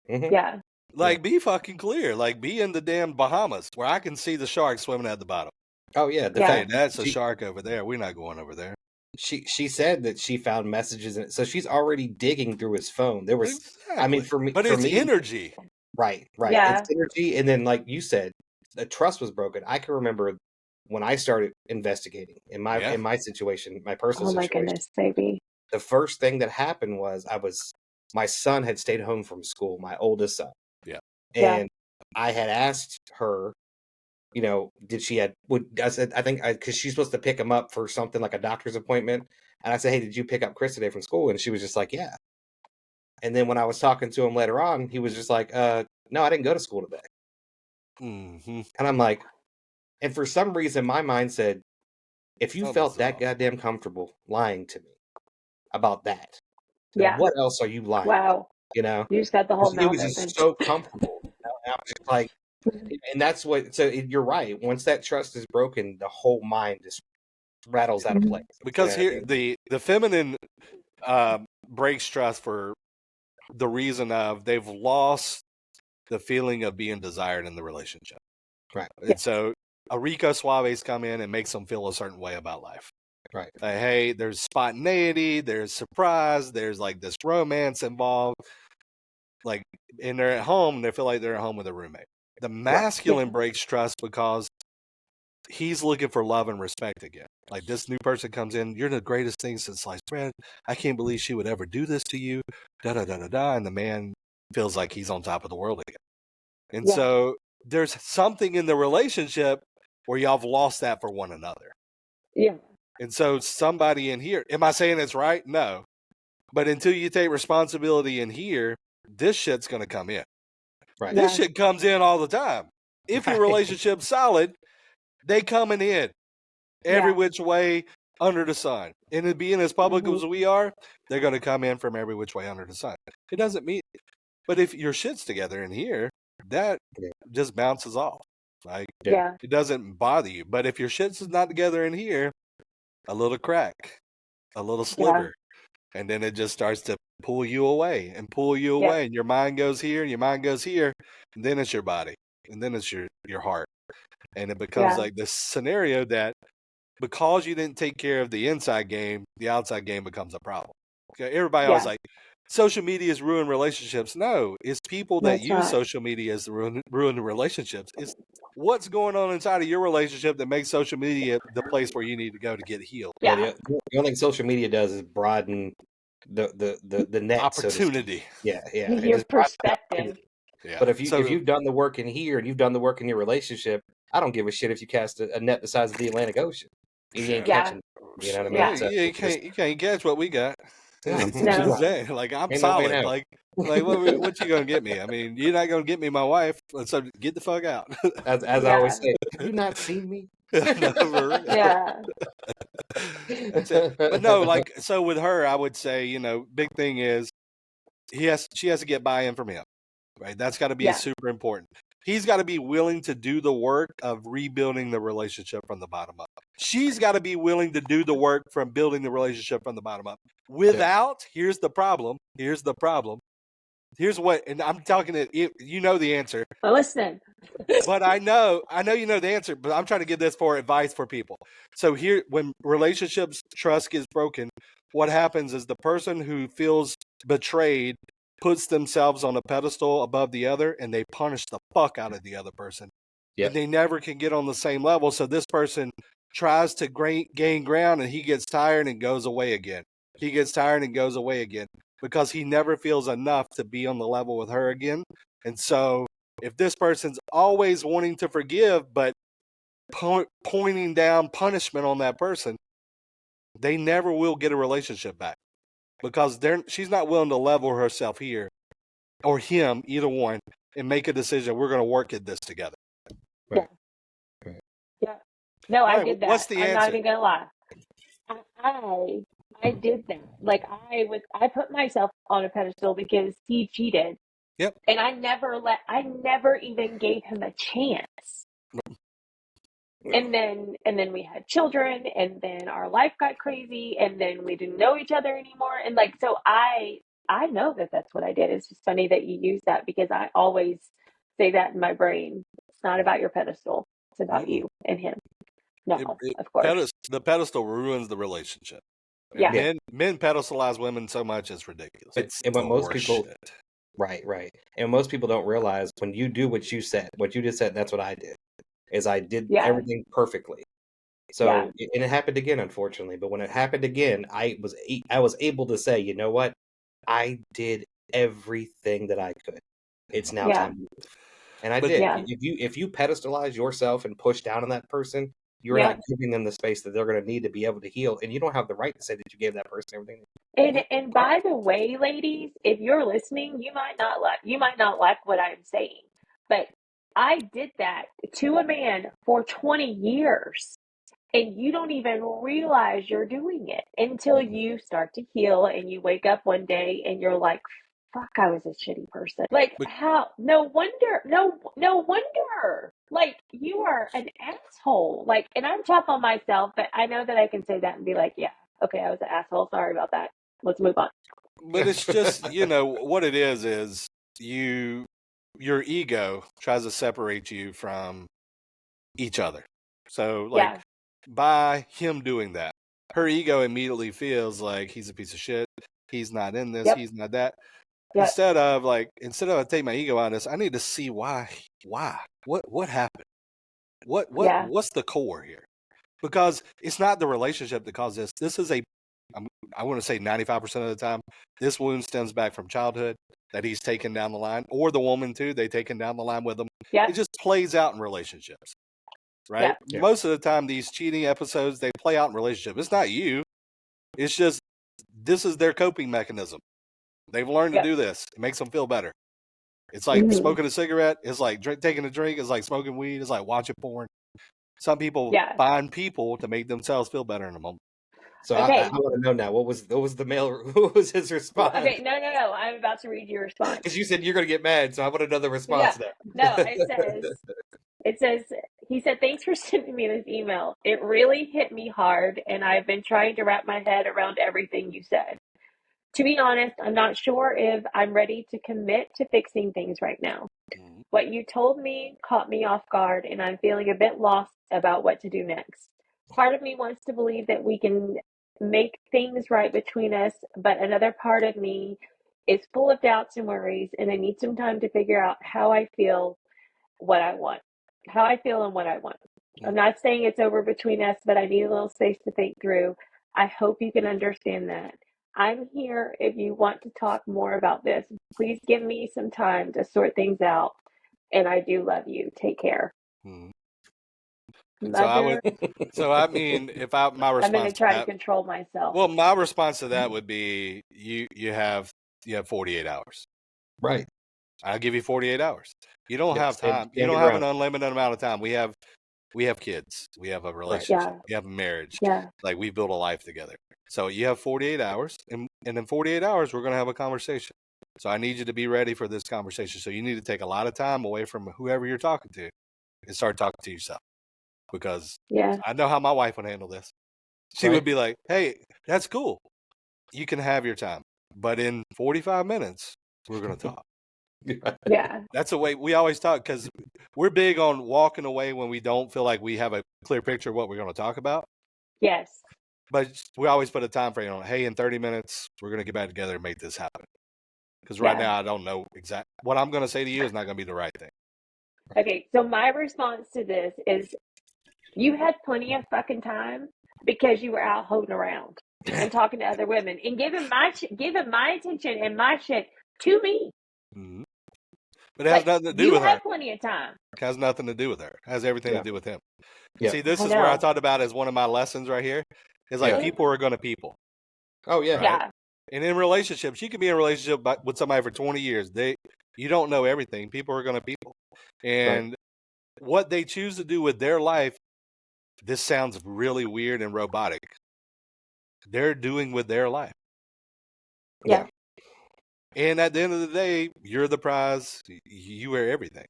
Yeah. Like, be fucking clear. Like, be in the damn Bahamas where I can see the shark swimming at the bottom. Oh, yeah. Hey, that's a shark over there. We're not going over there. she said that she found messages in it, so she's already digging through his phone. There was, I mean, Exactly. But it's energy. right, Yeah. it's energy, and then like you said, the trust was broken. I can remember when I started investigating in my situation, my personal Oh my situation. goodness, baby. The first thing that happened was my son had stayed home from school, my oldest son. Yeah. And I had asked her, you know, I said, I think, because she's supposed to pick him up for something like a doctor's appointment. And I said, hey, did you pick up Chris today from school? And she was just like, yeah. And then when I was talking to him later on, he was just like, no, I didn't go to school today. Mm-hmm. And I'm like, and for some reason, my mind said, if you felt that goddamn comfortable lying to me about that, then what else are you lying? Wow. You know, you just got the whole it mouth was open. just so comfortable. You know? And I was just like, and that's what. So you're right. Once that trust is broken, the whole mind just rattles out of place. Because You know here what I mean? the feminine breaks trust for the reason of they've lost the feeling of being desired in the relationship. Right. And so a Rico Suave's come in and makes them feel a certain way about life. Right. Hey, there's spontaneity, there's surprise, there's like this romance involved. Like, and they're at home and they feel like they're at home with a roommate. The masculine breaks trust because he's looking for love and respect again. Like, this new person comes in, you're the greatest thing since sliced bread. I can't believe she would ever do this to you. Da da da da da. And the man feels like he's on top of the world again. And so there's something in the relationship where y'all have lost that for one another. Yeah. And so somebody in here, am I saying it's right? No. But until you take responsibility in here, this shit's going to come in. Right. This shit comes in all the time. If your relationship's solid, they coming in every which way under the sun. And it being as public as we are, they're going to come in from every which way under the sun. It doesn't mean, but if your shit's together in here, that just bounces off. Like, it doesn't bother you. But if your shit's not together in here, a little crack, a little sliver, and then it just starts to pull you away and pull you away. And your mind goes here and your mind goes here. And then it's your body. And then it's your heart. And it becomes like this scenario that because you didn't take care of the inside game, the outside game becomes a problem. Okay, everybody always like, social media has ruined relationships. No, it's people that use social media as ruin the relationships. It's what's going on inside of your relationship that makes social media the place where you need to go to get healed. The only thing social media does is broaden the net opportunity. So Your perspective. But if you've done the work in here and you've done the work in your relationship, I don't give a shit if you cast a net the size of the Atlantic Ocean. You ain't catching. You know what I mean? So you can't catch what we got. No. Like, I'm Ain't solid. No like what you gonna get me? I mean, you're not gonna get me my wife. So get the fuck out. As I always say, have you not seen me? But no, like, so with her, I would say, you know, big thing is she has to get buy-in from him, right? That's got to be super important. He's got to be willing to do the work of rebuilding the relationship from the bottom up. She's got to be willing to do the work from building the relationship from the bottom up. Without, here's the problem. Here's what, and I'm talking to you know the answer. Listen. But I know you know the answer, but I'm trying to give this for advice for people. So here, when relationships trust gets broken, what happens is the person who feels betrayed puts themselves on a pedestal above the other, and they punish the fuck out of the other person. And they never can get on the same level. So this person tries to gain ground, and he gets tired and goes away again. He gets tired and goes away again because he never feels enough to be on the level with her again. And so if this person's always wanting to forgive, but pointing down punishment on that person, they never will get a relationship back because she's not willing to level herself here or him, either one, and make a decision. We're going to work at this together. Right. Yeah. No, I did that. What's the answer? I'm not even gonna lie. I did that. Like I put myself on a pedestal because he cheated. Yep. And I never even gave him a chance. And then we had children, and then our life got crazy, and then we didn't know each other anymore. And like, so I know that that's what I did. It's just funny that you use that because I always say that in my brain. It's not about your pedestal. It's about you and him. No, of course. The pedestal ruins the relationship. Yeah. Men pedestalize women so much it's ridiculous. It's and what most people shit. right. And most people don't realize when you do what you said, what you just said, that's what I did. Is I did Yeah. everything perfectly. So Yeah. and it happened again, unfortunately. But when it happened again, I was able to say, you know what? I did everything that I could. It's now Yeah. time to move. And I But- did. Yeah. If you pedestalize yourself and push down on that person, you're Yeah. not giving them the space that they're going to need to be able to heal, and you don't have the right to say that you gave that person everything. And by the way, ladies, if you're listening, you might not like what I'm saying, but I did that to a man for 20 years. And you don't even realize you're doing it until you start to heal and you wake up one day and you're like, fuck, I was a shitty person. Like, how? No wonder. Like, you are an asshole. Like, and I'm tough on myself, but I know that I can say that and be like, yeah, okay, I was an asshole. Sorry about that. Let's move on. But it's just, what it is your ego tries to separate you from each other. So, like, by him doing that, her ego immediately feels like he's a piece of shit. He's not in this. Yep. He's not that. Yep. Instead of taking my ego out of this, I need to see why. What happened? What's the core here? Because it's not the relationship that caused this. This is I want to say 95% of the time, this wound stems back from childhood that he's taken down the line, or the woman too. They taken down the line with him. Yeah. It just plays out in relationships, right? Yeah. Most of the time, these cheating episodes, they play out in relationships. It's not you. It's just, this is their coping mechanism. They've learned to do this. It makes them feel better. It's like smoking a cigarette. It's like taking a drink. It's like smoking weed. It's like watching porn. Some people find people to make themselves feel better in a moment. So I want to know now, what was the male? What was his response? Okay, no. I'm about to read your response. Because you said you're going to get mad, so I want to know the response No, now. it says, he said, thanks for sending me this email. It really hit me hard, and I've been trying to wrap my head around everything you said. To be honest, I'm not sure if I'm ready to commit to fixing things right now. What you told me caught me off guard, and I'm feeling a bit lost about what to do next. Part of me wants to believe that we can make things right between us, but another part of me is full of doubts and worries, and I need some time to figure out how I feel and what I want. I'm not saying it's over between us, but I need a little space to think through. I hope you can understand that. I'm here if you want to talk more about this. Please give me some time to sort things out. And I do love you. Take care. So my response, I'm going to try to control myself. Well, my response to that would be, you have 48 hours. Right. I'll give you 48 hours. You don't have time. You don't have an unlimited amount of time. We have kids. We have a relationship. We have a marriage. Like, we built a life together. So you have 48 hours, and in 48 hours, we're going to have a conversation. So I need you to be ready for this conversation. So you need to take a lot of time away from whoever you're talking to and start talking to yourself. Because I know how my wife would handle this. She would be like, hey, that's cool. You can have your time. But in 45 minutes, we're going to talk. That's the way we always talk, because we're big on walking away when we don't feel like we have a clear picture of what we're going to talk about. Yes. But we always put a time frame on, hey, in 30 minutes, we're going to get back together and make this happen. Because right now, I don't know exactly what I'm going to say to you is not going to be the right thing. Okay, so my response to this is, you had plenty of fucking time because you were out holding around and talking to other women and giving my attention and my shit to me. Mm-hmm. But it has nothing to do with her. You had plenty of time. It has nothing to do with her. It has everything to do with him. See, this is know. where I talked about as one of my lessons right here. Is like, people are going to people. Oh, yeah. Right? And in relationships, you can be in a relationship with somebody for 20 years. You don't know everything. People are going to people. And what they choose to do with their life, this sounds really weird and robotic. They're doing with their life. Yeah. And at the end of the day, you're the prize. You wear everything.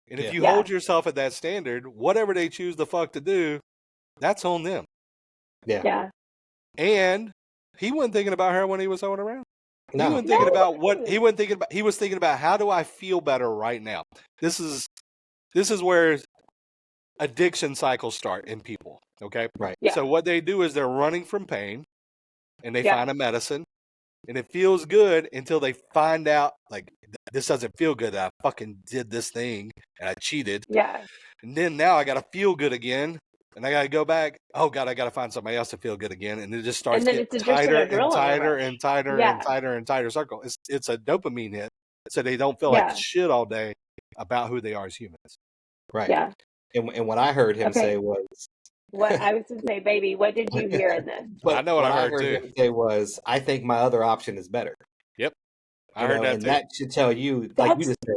And if you hold yourself at that standard, whatever they choose the fuck to do, that's on them. Yeah. And he wasn't thinking about her when he was holding around. No. He wasn't thinking about what he wasn't thinking about. He was thinking about, how do I feel better right now? This is where addiction cycles start in people. Okay. Right. Yeah. So what they do is they're running from pain, and they find a medicine, and it feels good until they find out, like, this doesn't feel good, that I fucking did this thing and I cheated. Yeah. And then now I got to feel good again, and I got to go back. Oh God, I got to find somebody else to feel good again, and it just starts getting tighter and tighter and tighter and tighter and tighter circle. It's a dopamine hit, so they don't feel like shit all day about who they are as humans. Right. Yeah. And what I heard him say was, what I was going to say, baby, what did you hear in this? I know what I heard too. Him say was, I think my other option is better. Yep. I heard that and too. That should tell you, like you just said,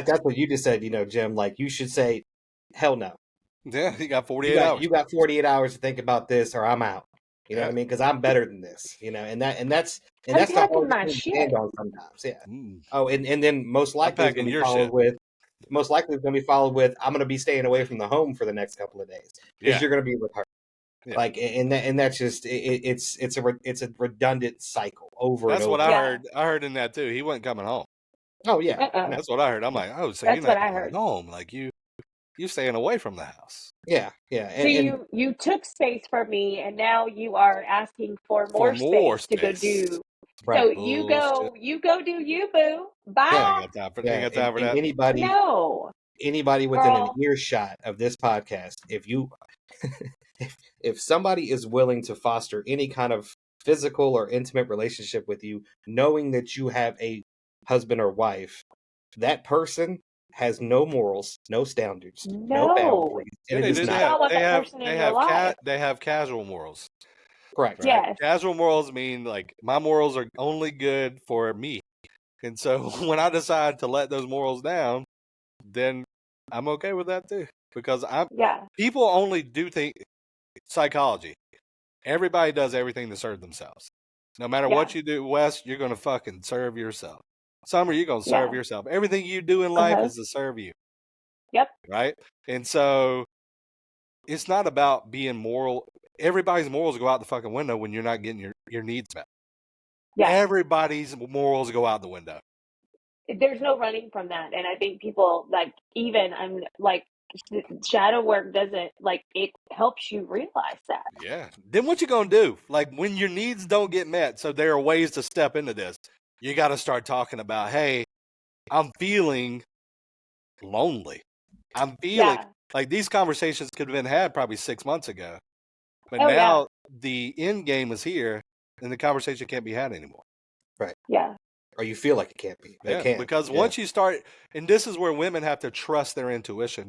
that's what you just said, Jim, like you should say, hell no. Yeah, you got 48 hours. You got 48 hours to think about this, or I'm out. You know what I mean? Because I'm better than this. And that's the hard thing to stand on sometimes. Yeah. Oh, and then most likely it's going to be followed with. Most likely it's going to be followed with, I'm going to be staying away from the home for the next couple of days because you're going to be with her. Yeah. Like, and that's just it's a redundant cycle over. That's and what over. I heard. I heard in that too. He wasn't coming home. Oh yeah, that's what I heard. I'm like, oh, so you're not coming home? Like you staying away from the house. Yeah. So you took space from me, and now you are asking for more space to go do. Right. So you go do you, boo. Bye. Yeah, I got time for that. Anybody within an earshot of this podcast, if somebody is willing to foster any kind of physical or intimate relationship with you, knowing that you have a husband or wife, that person has no morals, no standards, no boundaries. And they have casual morals. Correct. Right? Yes. Casual morals mean like my morals are only good for me. And so when I decide to let those morals down, then I'm okay with that too. Because people only do psychology. Everybody does everything to serve themselves. No matter what you do, Wes, you're going to fucking serve yourself. Summer, you're going to serve yourself. Everything you do in life is to serve you. Yep. Right? And so it's not about being moral. Everybody's morals go out the fucking window when you're not getting your needs met. Yeah. Everybody's morals go out the window. There's no running from that. And I think people I'm like, shadow work doesn't it helps you realize that. Yeah. Then what you gonna do? Like when your needs don't get met, so there are ways to step into this. You got to start talking about, hey, I'm feeling lonely. I'm feeling like these conversations could have been had probably 6 months ago, but now the end game is here, and the conversation can't be had anymore. Right. Yeah. Or you feel like it can't be. Yeah, it can. Because once you start, and this is where women have to trust their intuition.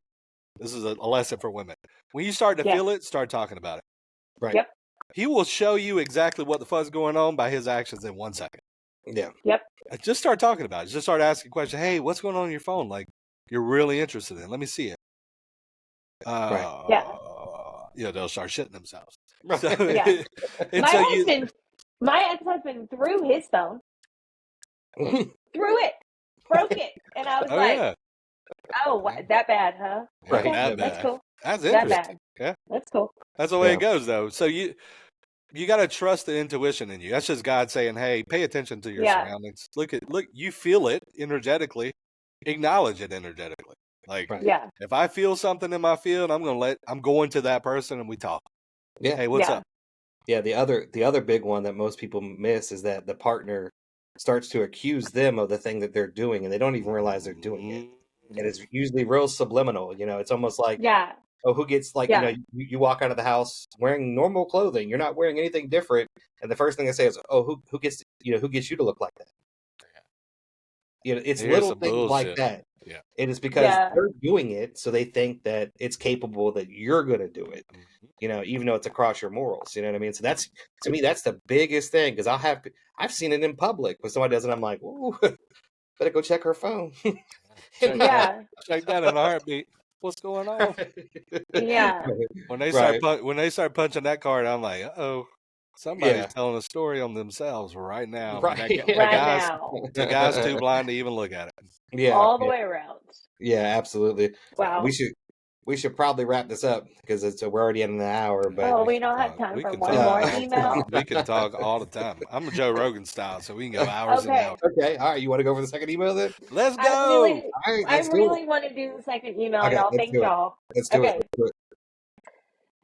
This is a lesson for women. When you start to feel it, start talking about it. Right. Yep. He will show you exactly what the fuck's going on by his actions in 1 second. Yeah. Yep. Just start talking about it. Just start asking questions. Hey, what's going on your phone? Like, you're really interested in. Let me see it. They'll start shitting themselves. So, my ex-husband threw his phone. Threw it, broke it, and I was that bad, huh? Right, okay, that's cool. That's interesting. That bad. Yeah, that's cool. That's the way it goes, though. So you got to trust the intuition in you. That's just God saying, "Hey, pay attention to your surroundings. Look, you feel it energetically. Acknowledge it energetically. Like, if I feel something in my field, I'm going to that person and we talk. Yeah. Hey, what's up? Yeah. The other big one that most people miss is that the partner starts to accuse them of the thing that they're doing, and they don't even realize they're doing it. And it's usually real subliminal. It's almost like, oh, who gets you walk out of the house wearing normal clothing. You're not wearing anything different. And the first thing they say is, oh, who gets you to look like that? It's little things like that. Yeah. It is because they're doing it, so they think that it's capable that you're going to do it. Even though it's across your morals. You know what I mean? So that's, to me, that's the biggest thing, because I've seen it in public when somebody does it. I'm like, ooh, better go check her phone. Check that in a heartbeat. What's going on? Yeah. When they start punching that card, I'm like, uh-oh. Somebody's telling a story on themselves right now. Right. The guy's too blind to even look at it. Yeah. All the way around. Yeah, absolutely. Wow. We should probably wrap this up because we're already in an hour. But we don't have time for one more email. We can talk all the time. I'm a Joe Rogan style, so we can go hours and hours. Okay. All right. You want to go for the second email then? Let's go. I really want to do the second email, y'all. Thank y'all. Let's do it.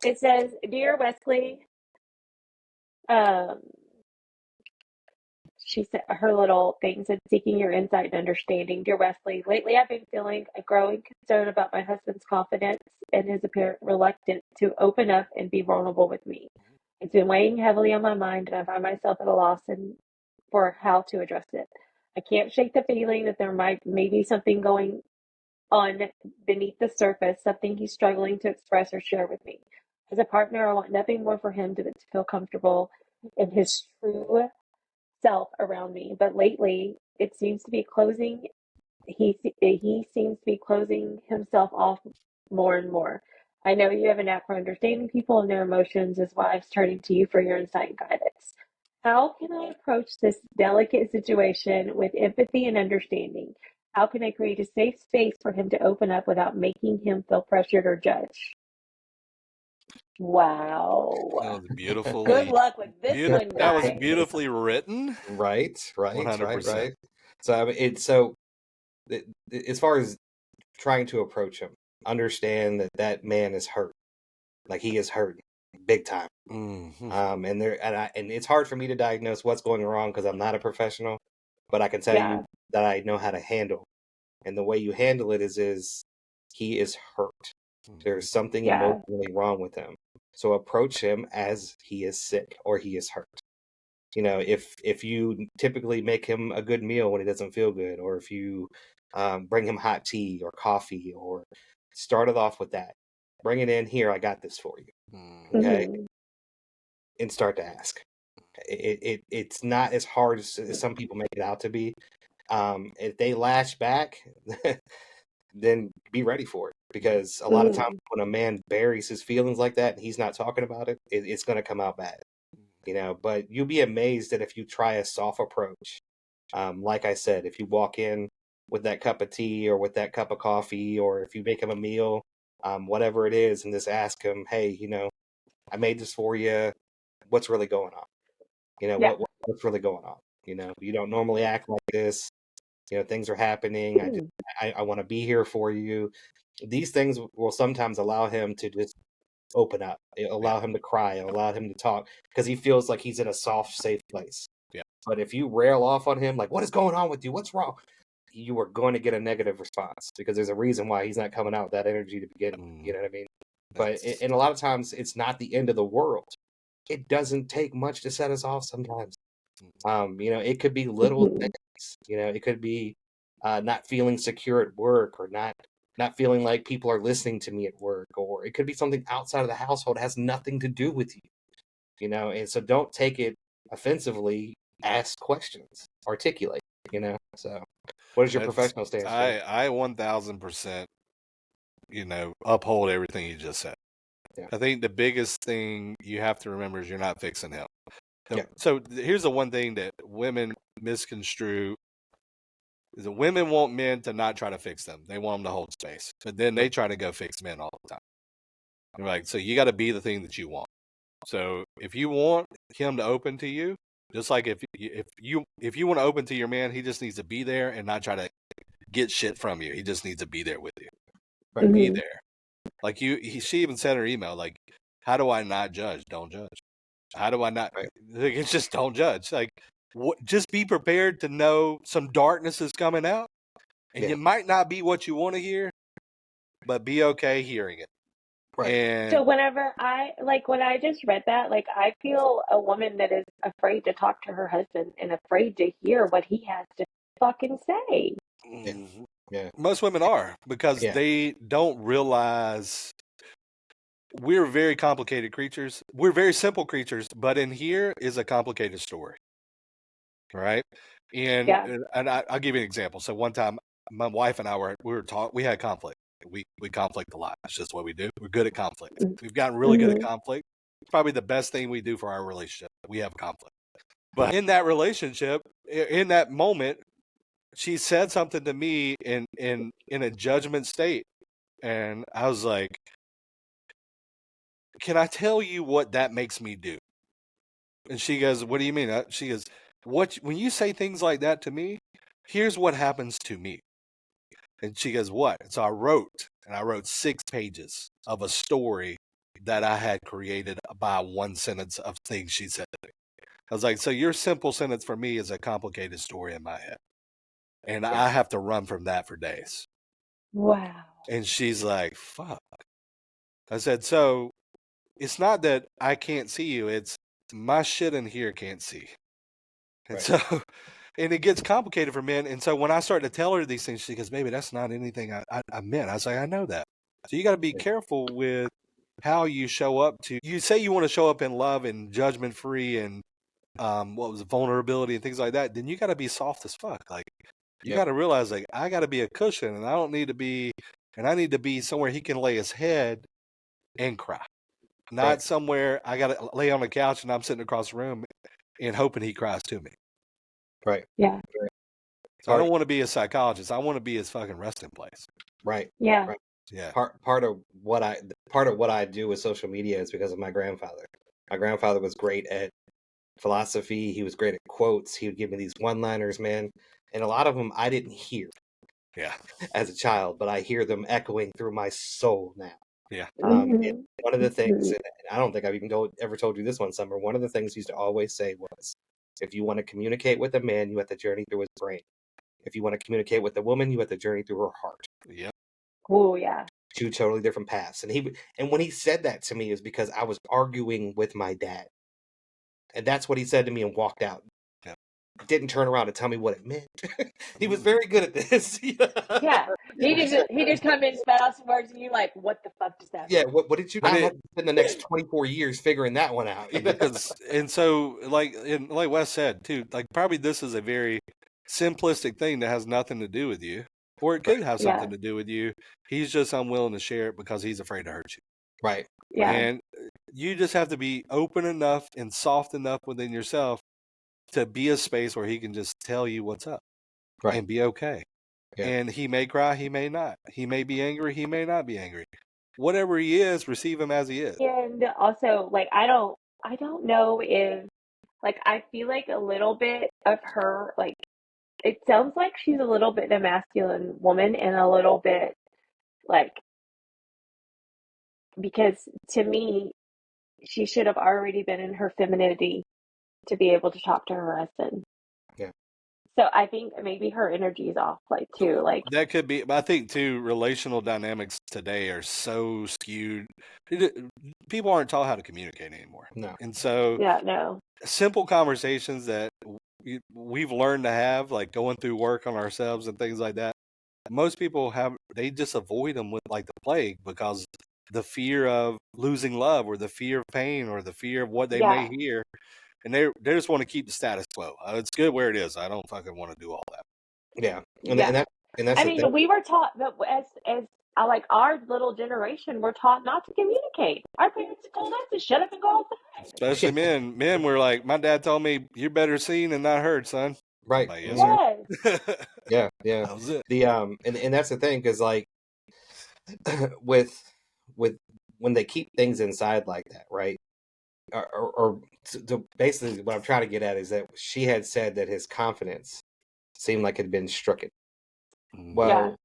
It says, "Dear Wesley, she said her little thing said, seeking your insight and understanding. Dear Wesley, lately I've been feeling a growing concern about my husband's confidence and his apparent reluctance to open up and be vulnerable with me. It's been weighing heavily on my mind, and I find myself at a loss for how to address it. I can't shake the feeling that there might maybe something going on beneath the surface, something he's struggling to express or share with me. As a partner, I want nothing more for him to feel comfortable in his true self around me. But lately, it seems to be closing. He seems to be closing himself off more and more. I know you have a knack for understanding people and their emotions, is why I'm turning to you for your insight and guidance. How can I approach this delicate situation with empathy and understanding? How can I create a safe space for him to open up without making him feel pressured or judged? Wow. That was Good beautifully luck with this one, that was guys. beautifully written. Right, right, right, 100%. right. So I mean, as far as trying to approach him, understand that that man is hurt. Like he is hurt big time. Mm-hmm. And it's hard for me to diagnose what's going wrong because I'm not a professional, but I can tell Yeah, you that I know how to handle. And the way you handle it is he is hurt. There's something yeah. emotionally wrong with him. So approach him as he is sick or he is hurt. You know, if you typically make him a good meal when he doesn't feel good, or if you bring him hot tea or coffee, or start it off with that. Bring it in here. I got this for you. Okay, Hmm. and start to ask. It's not as hard as some people make it out to be. If they lash back, then be ready for it. Because a lot of times Hmm. when a man buries his feelings like that and he's not talking about it, it's going to come out bad. You know, but you'll be amazed that if you try a soft approach, like I said, if you walk in with that cup of tea or with that cup of coffee, or if you make him a meal, whatever it is, and just ask him, hey, you know, I made this for you. What's really going on? You know, Yeah. what's really going on? You know, you don't normally act like this. You know, things are happening. Hmm. I want to be here for you. These things will sometimes allow him to just open up. It'll Yeah. allow him to cry. It'll allow him to talk because he feels like he's in a soft, safe place. Yeah. But if you rail off on him, like, what is going on with you? What's wrong? You are going to get a negative response because there's a reason why he's not coming out with that energy to begin with. You know what I mean? But That's and a lot of times it's not the end of the world. It doesn't take much to set us off sometimes. You know, it could be little Hmm. things. You know, it could be not feeling secure at work, or not feeling like people are listening to me at work, or it could be something outside of the household that has nothing to do with you. You know, and so don't take it offensively. Ask questions, articulate. You know, so what is your that's professional stance, Jay? I 1000%, uphold everything you just said. Yeah, I think the biggest thing you have to remember is you're not fixing him. yeah, So here's the one thing that women misconstrue is that women want men to not try to fix them. They want them to hold space. But then they try to go fix men all the time. You're like, so you got to be the thing that you want. So if you want him to open to you, just like if you want to open to your man, he just needs to be there and not try to get shit from you. He just needs to be there with you. right, Be Hmm. there. Like she even said in her email, like, how do I not judge? Don't judge. How do I not? right. Like, it's just don't judge. Like, just be prepared to know some darkness is coming out, and Yeah, it might not be what you want to hear, but be okay hearing it. right. And So whenever when I just read that, like I feel a woman that is afraid to talk to her husband and afraid to hear what he has to fucking say. Yeah, yeah, most women are because yeah, they don't realize we're very complicated creatures. We're very simple creatures, but in here is a complicated story, right? And Yeah. I'll give you an example. So one time, my wife and I we had conflict. We conflict a lot. That's just what we do. We're good at conflict. We've gotten really good at Mm-hmm. conflict. It's probably the best thing we do for our relationship. We have conflict. But in that relationship, in that moment, she said something to me in a judgment state, and I was like, "Can I tell you what that makes me do?" And she goes, "What do you mean?" She goes, "What when you say things like that to me? Here's what happens to me." And she goes, "What?" And so I wrote 6 pages of a story that I had created by one sentence of things she said to me. I was like, so your simple sentence for me is a complicated story in my head. And Yeah. I have to run from that for days. Wow. And she's like, fuck. I said, so it's not that I can't see you. It's my shit in here can't see. And Right. so, and it gets complicated for men. And so when I start to tell her these things, she goes, baby, that's not anything I meant. I was like, I know that. So you got to be careful with how you show up to, you say you want to show up in love and judgment free and what was it, vulnerability and things like that. Then you got to be soft as fuck. Like you got to realize like, I got to be a cushion and I don't need to be, and I need to be somewhere he can lay his head and cry. Not somewhere I got to lay on the couch and I'm sitting across the room and hoping he cries to me. Right. Yeah. So I don't want to be a psychologist. I want to be his fucking resting place. Right. Yeah. Right. Yeah. Part of what I do with social media is because of my grandfather. My grandfather was great at philosophy. He was great at quotes. He would give me these one-liners, man, and a lot of them I didn't hear. Yeah. As a child, but I hear them echoing through my soul now. Yeah. And one of the things, and I don't think I've even ever told you this one, Summer. One of the things he used to always say was, if you want to communicate with a man, you have to journey through his brain. If you want to communicate with a woman, you have to journey through her heart. Yep. Oh yeah. Two totally different paths. And when he said that to me, it was because I was arguing with my dad. And that's what he said to me and walked out. Yep. Didn't turn around and tell me what it meant. He was very good at this. Yeah. He just come in, spat out some words, and you like, what the fuck does that mean? Yeah, what did you? I had to spend the next 24 years figuring that one out. Because and so like Wes said too, like probably this is a very simplistic thing that has nothing to do with you, or it could have something to do with you. He's just unwilling to share it because he's afraid to hurt you. Right. Yeah. And you just have to be open enough and soft enough within yourself to be a space where he can just tell you what's up and be okay. Yeah. And he may cry, he may not. He may be angry, he may not be angry. Whatever he is, receive him as he is. And also, like, I don't know if, like, I feel like a little bit of her, like, it sounds like she's a little bit a masculine woman and a little bit, like, because to me, she should have already been in her femininity to be able to talk to her husband. Yeah. So I think maybe her energy is off, like, too. Like, that could be. I think too, relational dynamics today are so skewed. People aren't taught how to communicate anymore. No. And so, simple conversations that we've learned to have, like going through work on ourselves and things like that. Most people they just avoid them with like the plague because the fear of losing love or the fear of pain or the fear of what they may hear. And they just want to keep the status quo. It's good where it is. I don't fucking want to do all that. Yeah. And that's I mean, we were taught that as like our little generation, we're taught not to communicate. Our parents told us to shut up and go outside. Especially men. Men were like, my dad told me, you're better seen and not heard, son. Right. Like, yes. Yeah. That was it. And that's the thing, because like with when they keep things inside like that, right? Or basically what I'm trying to get at is that she had said that his confidence seemed like it had been stricken. Well,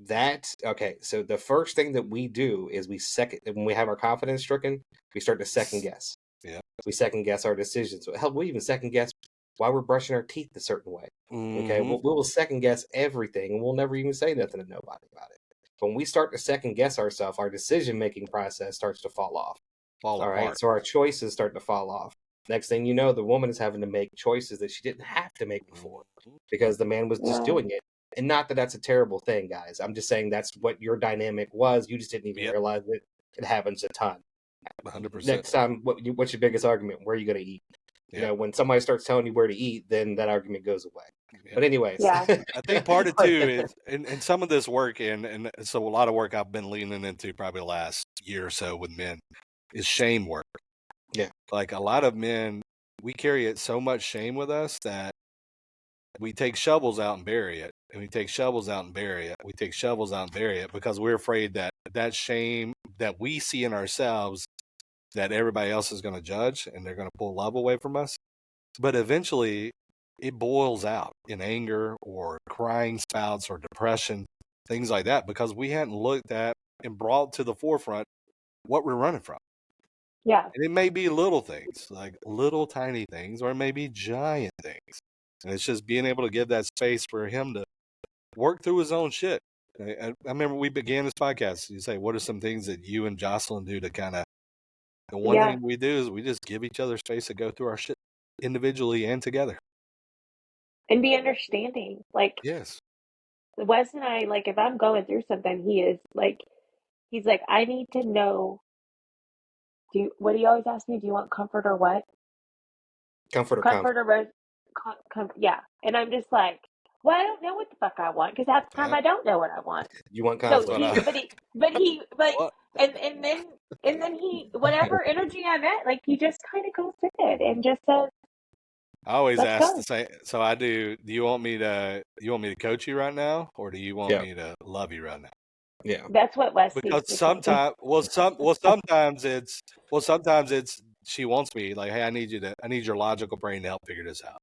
so the first thing that we do is when we have our confidence stricken, we start to second guess. Yeah. We second guess our decisions. Hell, we even second guess why we're brushing our teeth a certain way. Okay. We'll second guess everything and we'll never even say nothing to nobody about it. But when we start to second guess ourselves, our decision-making process starts to fall off. All right. So our choices start to fall off. Next thing you know, the woman is having to make choices that she didn't have to make before because the man was just doing it. And not that that's a terrible thing, guys. I'm just saying that's what your dynamic was. You just didn't even realize it. It happens a ton. 100%. Next time, what's your biggest argument? Where are you going to eat? You know, when somebody starts telling you where to eat, then that argument goes away. But anyways, I think part of too is, and some of this work, and so a lot of work I've been leaning into probably the last year or so with men is shame work. Yeah. Like a lot of men, we carry so much shame with us that we take shovels out and bury it. And we take shovels out and bury it. We take shovels out and bury it because we're afraid that shame that we see in ourselves that everybody else is going to judge and they're going to pull love away from us. But eventually it boils out in anger or crying spouts or depression, things like that, because we hadn't looked at and brought to the forefront what we're running from. Yeah. And it may be little things, like little tiny things, or it may be giant things. And it's just being able to give that space for him to work through his own shit. I remember we began this podcast. You say, what are some things that you and Jocelyn do to kind of, the one Yeah. thing we do is we just give each other space to go through our shit individually and together. And be understanding. Like, Yes. Wes and I, like, if I'm going through something, he's like, I need to know, what do you always ask me? Do you want comfort or what? Comfort or Comfort comfort. or yeah. And I'm just like, well, I don't know what the fuck I want, because half the time I don't know what I want. You want So conflict. he, What? and then he, whatever energy I'm at, like, he just kind of goes with it and just says, I always let's ask go. the same. So I do. Do you want me to coach you right now, or do you want Yeah. me to love you right now? Yeah. That's what Wes Because seems to say. sometimes it's she wants me, like, hey, I need your logical brain to help figure this out.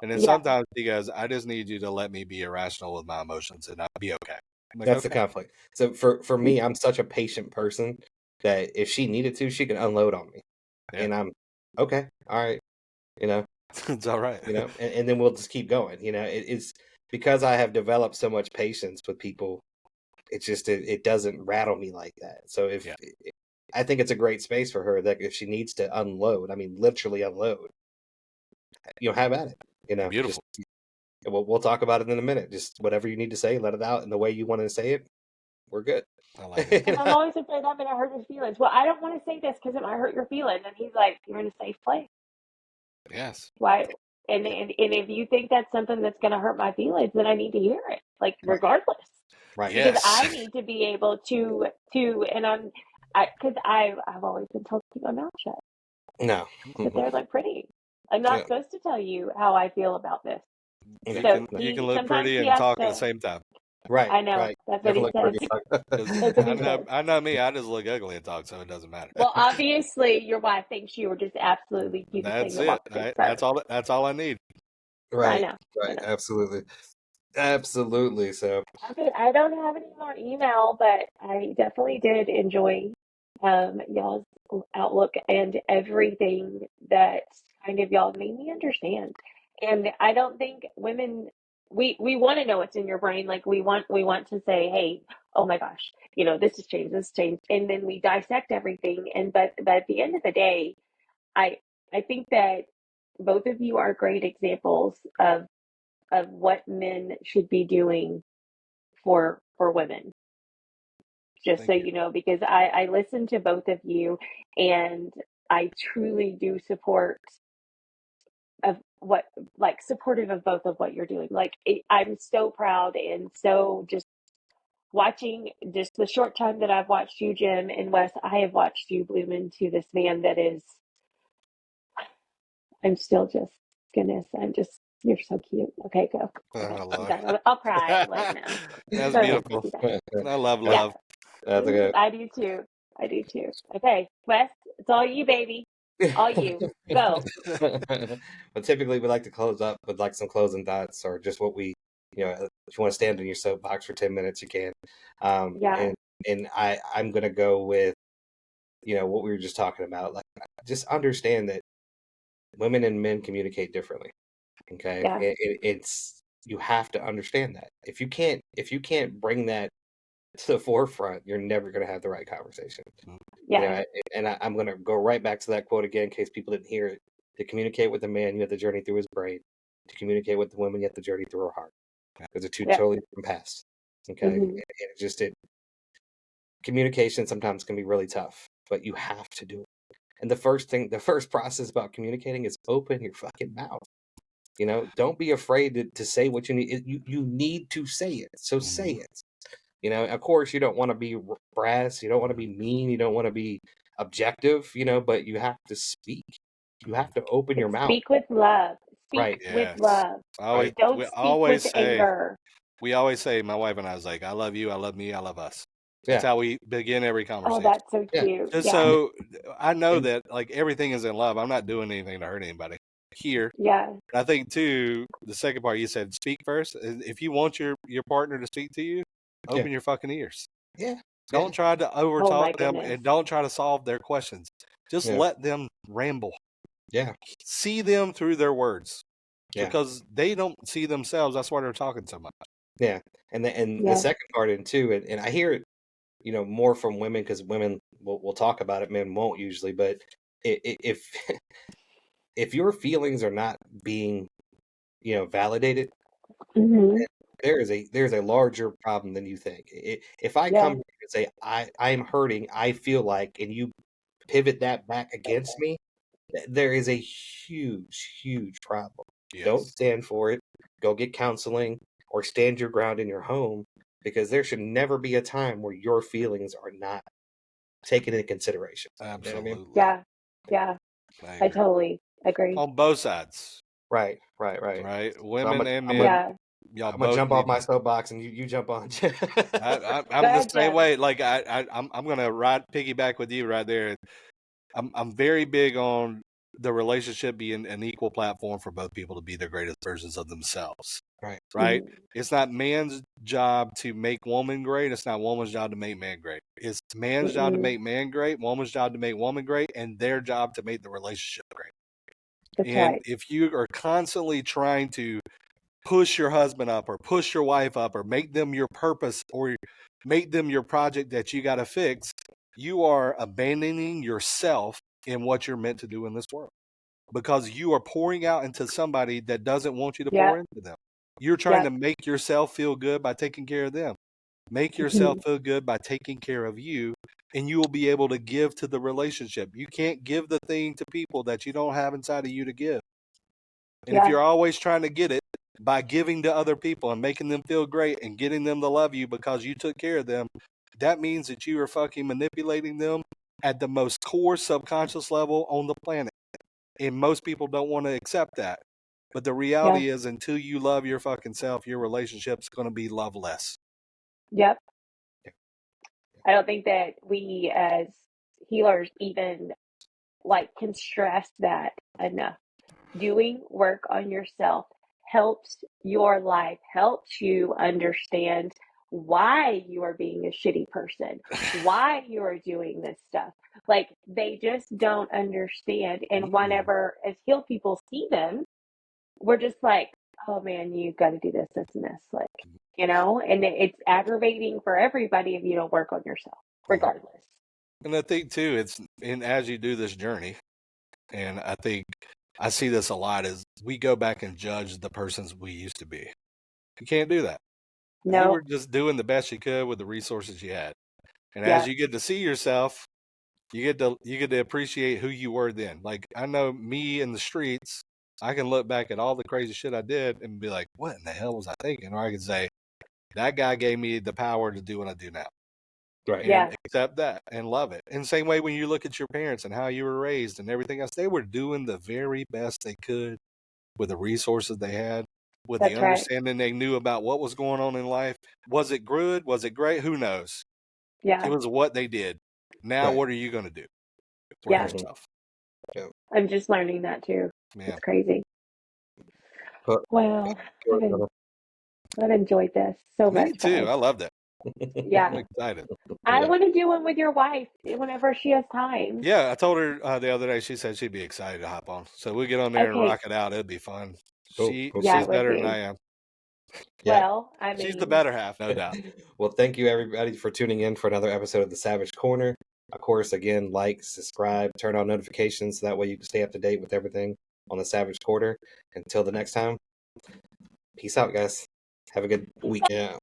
And then Yeah. sometimes he goes, I just need you to let me be irrational with my emotions and I'll be okay. I'm like, That's the okay. conflict. So for me, I'm such a patient person that if she needed to, she can unload on me. Yeah. And I'm okay, all right, you know, It's all right. And then we'll just keep going. It's because I have developed so much patience with people. It's just it doesn't rattle me like that. So I think it's a great space for her that if she needs to unload, I mean literally unload, have at it. Beautiful. We'll talk about it in a minute. Just whatever you need to say, let it out in the way you want to say it. We're good. I like it. And I'm always afraid I'm going to hurt his feelings. Well, I don't want to say this because it might hurt your feelings. And he's like, you're in a safe place. Yes. Why? And if you think that's something that's going to hurt my feelings, then I need to hear it, like, regardless. Right. Because Yes. I need to be able to, and because I've always been told to keep my mouth shut. No. Sit there like pretty. I'm not supposed to tell you how I feel about this. You So can look sometimes pretty he and has talk to. at the same time. Right. I know. Right. That's what he Definitely says. pretty. That's what he says. I know me. I just look ugly and talk, so it doesn't matter. Well, obviously, your wife thinks you were just absolutely cutest thing That's that it. walked this earth. That's all I need. Right. I know. Right. Absolutely. So Okay, I don't have any more email, but I definitely did enjoy y'all's outlook and everything that kind of y'all made me understand. And I don't think women, we want to know what's in your brain. Like, we want to say, hey, oh my gosh, this has changed, and then we dissect everything. And but at the end of the day, I I think that both of you are great examples of what men should be doing for women. Just so Thank you. you know, because I listen to both of you, and I truly do support of what, like, supportive of both of what you're doing. Like, I'm so proud, and so just watching just the short time that I've watched you, Jim and Wes, I have watched you bloom into this man that is, I'm still just, goodness, you're so cute. Okay, go. Okay, I'm Lord. done. I'll cry like now. That's Go ahead, beautiful. take me back. I love Yeah. love. that's okay. I do too. I do too. Okay, Wes, it's all you, baby. All you. Go. But typically we like to close up with like some closing thoughts or just what we, if you want to stand in your soapbox for 10 minutes, you can. Yeah. And I'm going to go with, what we were just talking about. Like, just understand that women and men communicate differently. Okay. Yeah. It's, you have to understand that if you can't bring that to the forefront, you're never going to have the right conversation. Yeah. I'm going to go right back to that quote again in case people didn't hear it. To communicate with a man, you have to journey through his brain. To communicate with the woman, you have to journey through her heart. Because they're two Yeah. totally different paths. Okay, and communication sometimes can be really tough, but you have to do it. And the first process about communicating is open your fucking mouth. Don't be afraid to say what you need. You need to say it. So say it. Of course, you don't want to be brass. You don't want to be mean. You don't want to be objective, but you have to speak. You have to open your mouth. Speak with love. Speak Right. with Yes. love. Right. Don't speak with anger. We always say, my wife and I was like, I love you, I love me, I love us. That's Yeah. how we begin every Oh, conversation. that's so Yeah. cute. Just Yeah. so I know that, like, everything is in love. I'm not doing anything to hurt anybody here. Yeah. And I think too, the second part you said, speak first. If you want your partner to speak to you, open your fucking ears. Yeah. Don't try to Oh my overtalk them goodness. and don't try to solve their questions. Just Yeah. let them ramble. Yeah. See them through their words. Yeah. Because they don't see themselves. That's why they're talking so much. Yeah. And the second part in too, and I hear it, more from women, because women will talk about it, men won't usually. But if if your feelings are not being, validated, Mm-hmm. there's a larger problem than you think. If I Yeah. come and say I am hurting, I feel like, and you pivot that back against me, there is a huge problem. Yes. Don't stand for it. Go get counseling or stand your ground in your home, because there should never be a time where your feelings are not taken into consideration. Absolutely. You know what Yeah. Yeah. I totally agree. On both sides. I mean? Right. Right. So Women and men. Yeah. Y'all I'm gonna both jump off need my soapbox, and you jump on. I'm Go the ahead, same Jeff. way. Like I'm gonna piggyback with you right there. I'm very big on the relationship being an equal platform for both people to be their greatest versions of themselves. Right. Right? Mhm. It's not man's job to make woman great. It's not woman's job to make man great. It's man's job to Mm-mm. make man great, woman's job to make woman great, and their job to make the relationship great. That's And right. if you are constantly trying to push your husband up or push your wife up or make them your purpose or make them your project that you got to fix, you are abandoning yourself in what you're meant to do in this world, because you are pouring out into somebody that doesn't want you to Yeah. pour into them. You're trying to make yourself feel good by taking care of them. Make yourself feel good by taking care of you, and you will be able to give to the relationship. You can't give the thing to people that you don't have inside of you to give. And if Yeah. you're always trying to get it by giving to other people and making them feel great and getting them to love you because you took care of them, that means that you are fucking manipulating them at the most core subconscious level on the planet. And most people don't want to accept that. But the reality is, until you love your fucking self, your relationship's going to be loveless. Yep. I don't think that we as healers even can stress that enough. Doing work on yourself helps your life, helps you understand why you are being a shitty person, why you are doing this stuff. Like they just don't understand. And whenever as healed people see them, we're just like, oh man, you got to do this, this, and this. And it's aggravating for everybody if you don't work on yourself, regardless. And I think too, as you do this journey, and I think I see this a lot, is we go back and judge the persons we used to be. You can't do that. You were just doing the best you could with the resources you had. And as you get to see yourself, you get to appreciate who you were then. Like I know me in the streets, I can look back at all the crazy shit I did and be like, what in the hell was I thinking? Or I can say, that guy gave me the power to do what I do now. Right. And accept that and love it. And same way when you look at your parents and how you were raised and everything else, they were doing the very best they could with the resources they had, with the understanding they knew about what was going on in life. Was it good? Was it great? Who knows? Yeah. It was what they did. Now, what are you going to do for yourself? I'm just learning that too. Yeah. It's crazy. But, Well, I've enjoyed this so much. Me too. Guys. I loved it. Yeah. I'm excited. I want to do one with your wife whenever she has time. Yeah, I told her the other day. She said she'd be excited to hop on. So we get on there and rock it out. It'd be fun. She's better than I am. Well, she's the better half, no doubt. Well, thank you everybody for tuning in for another episode of the Savage Corner. Of course, again, like, subscribe, turn on notifications so that way you can stay up to date with everything on the Savage Corner. Until the next time, peace out, guys. Have a good weekend.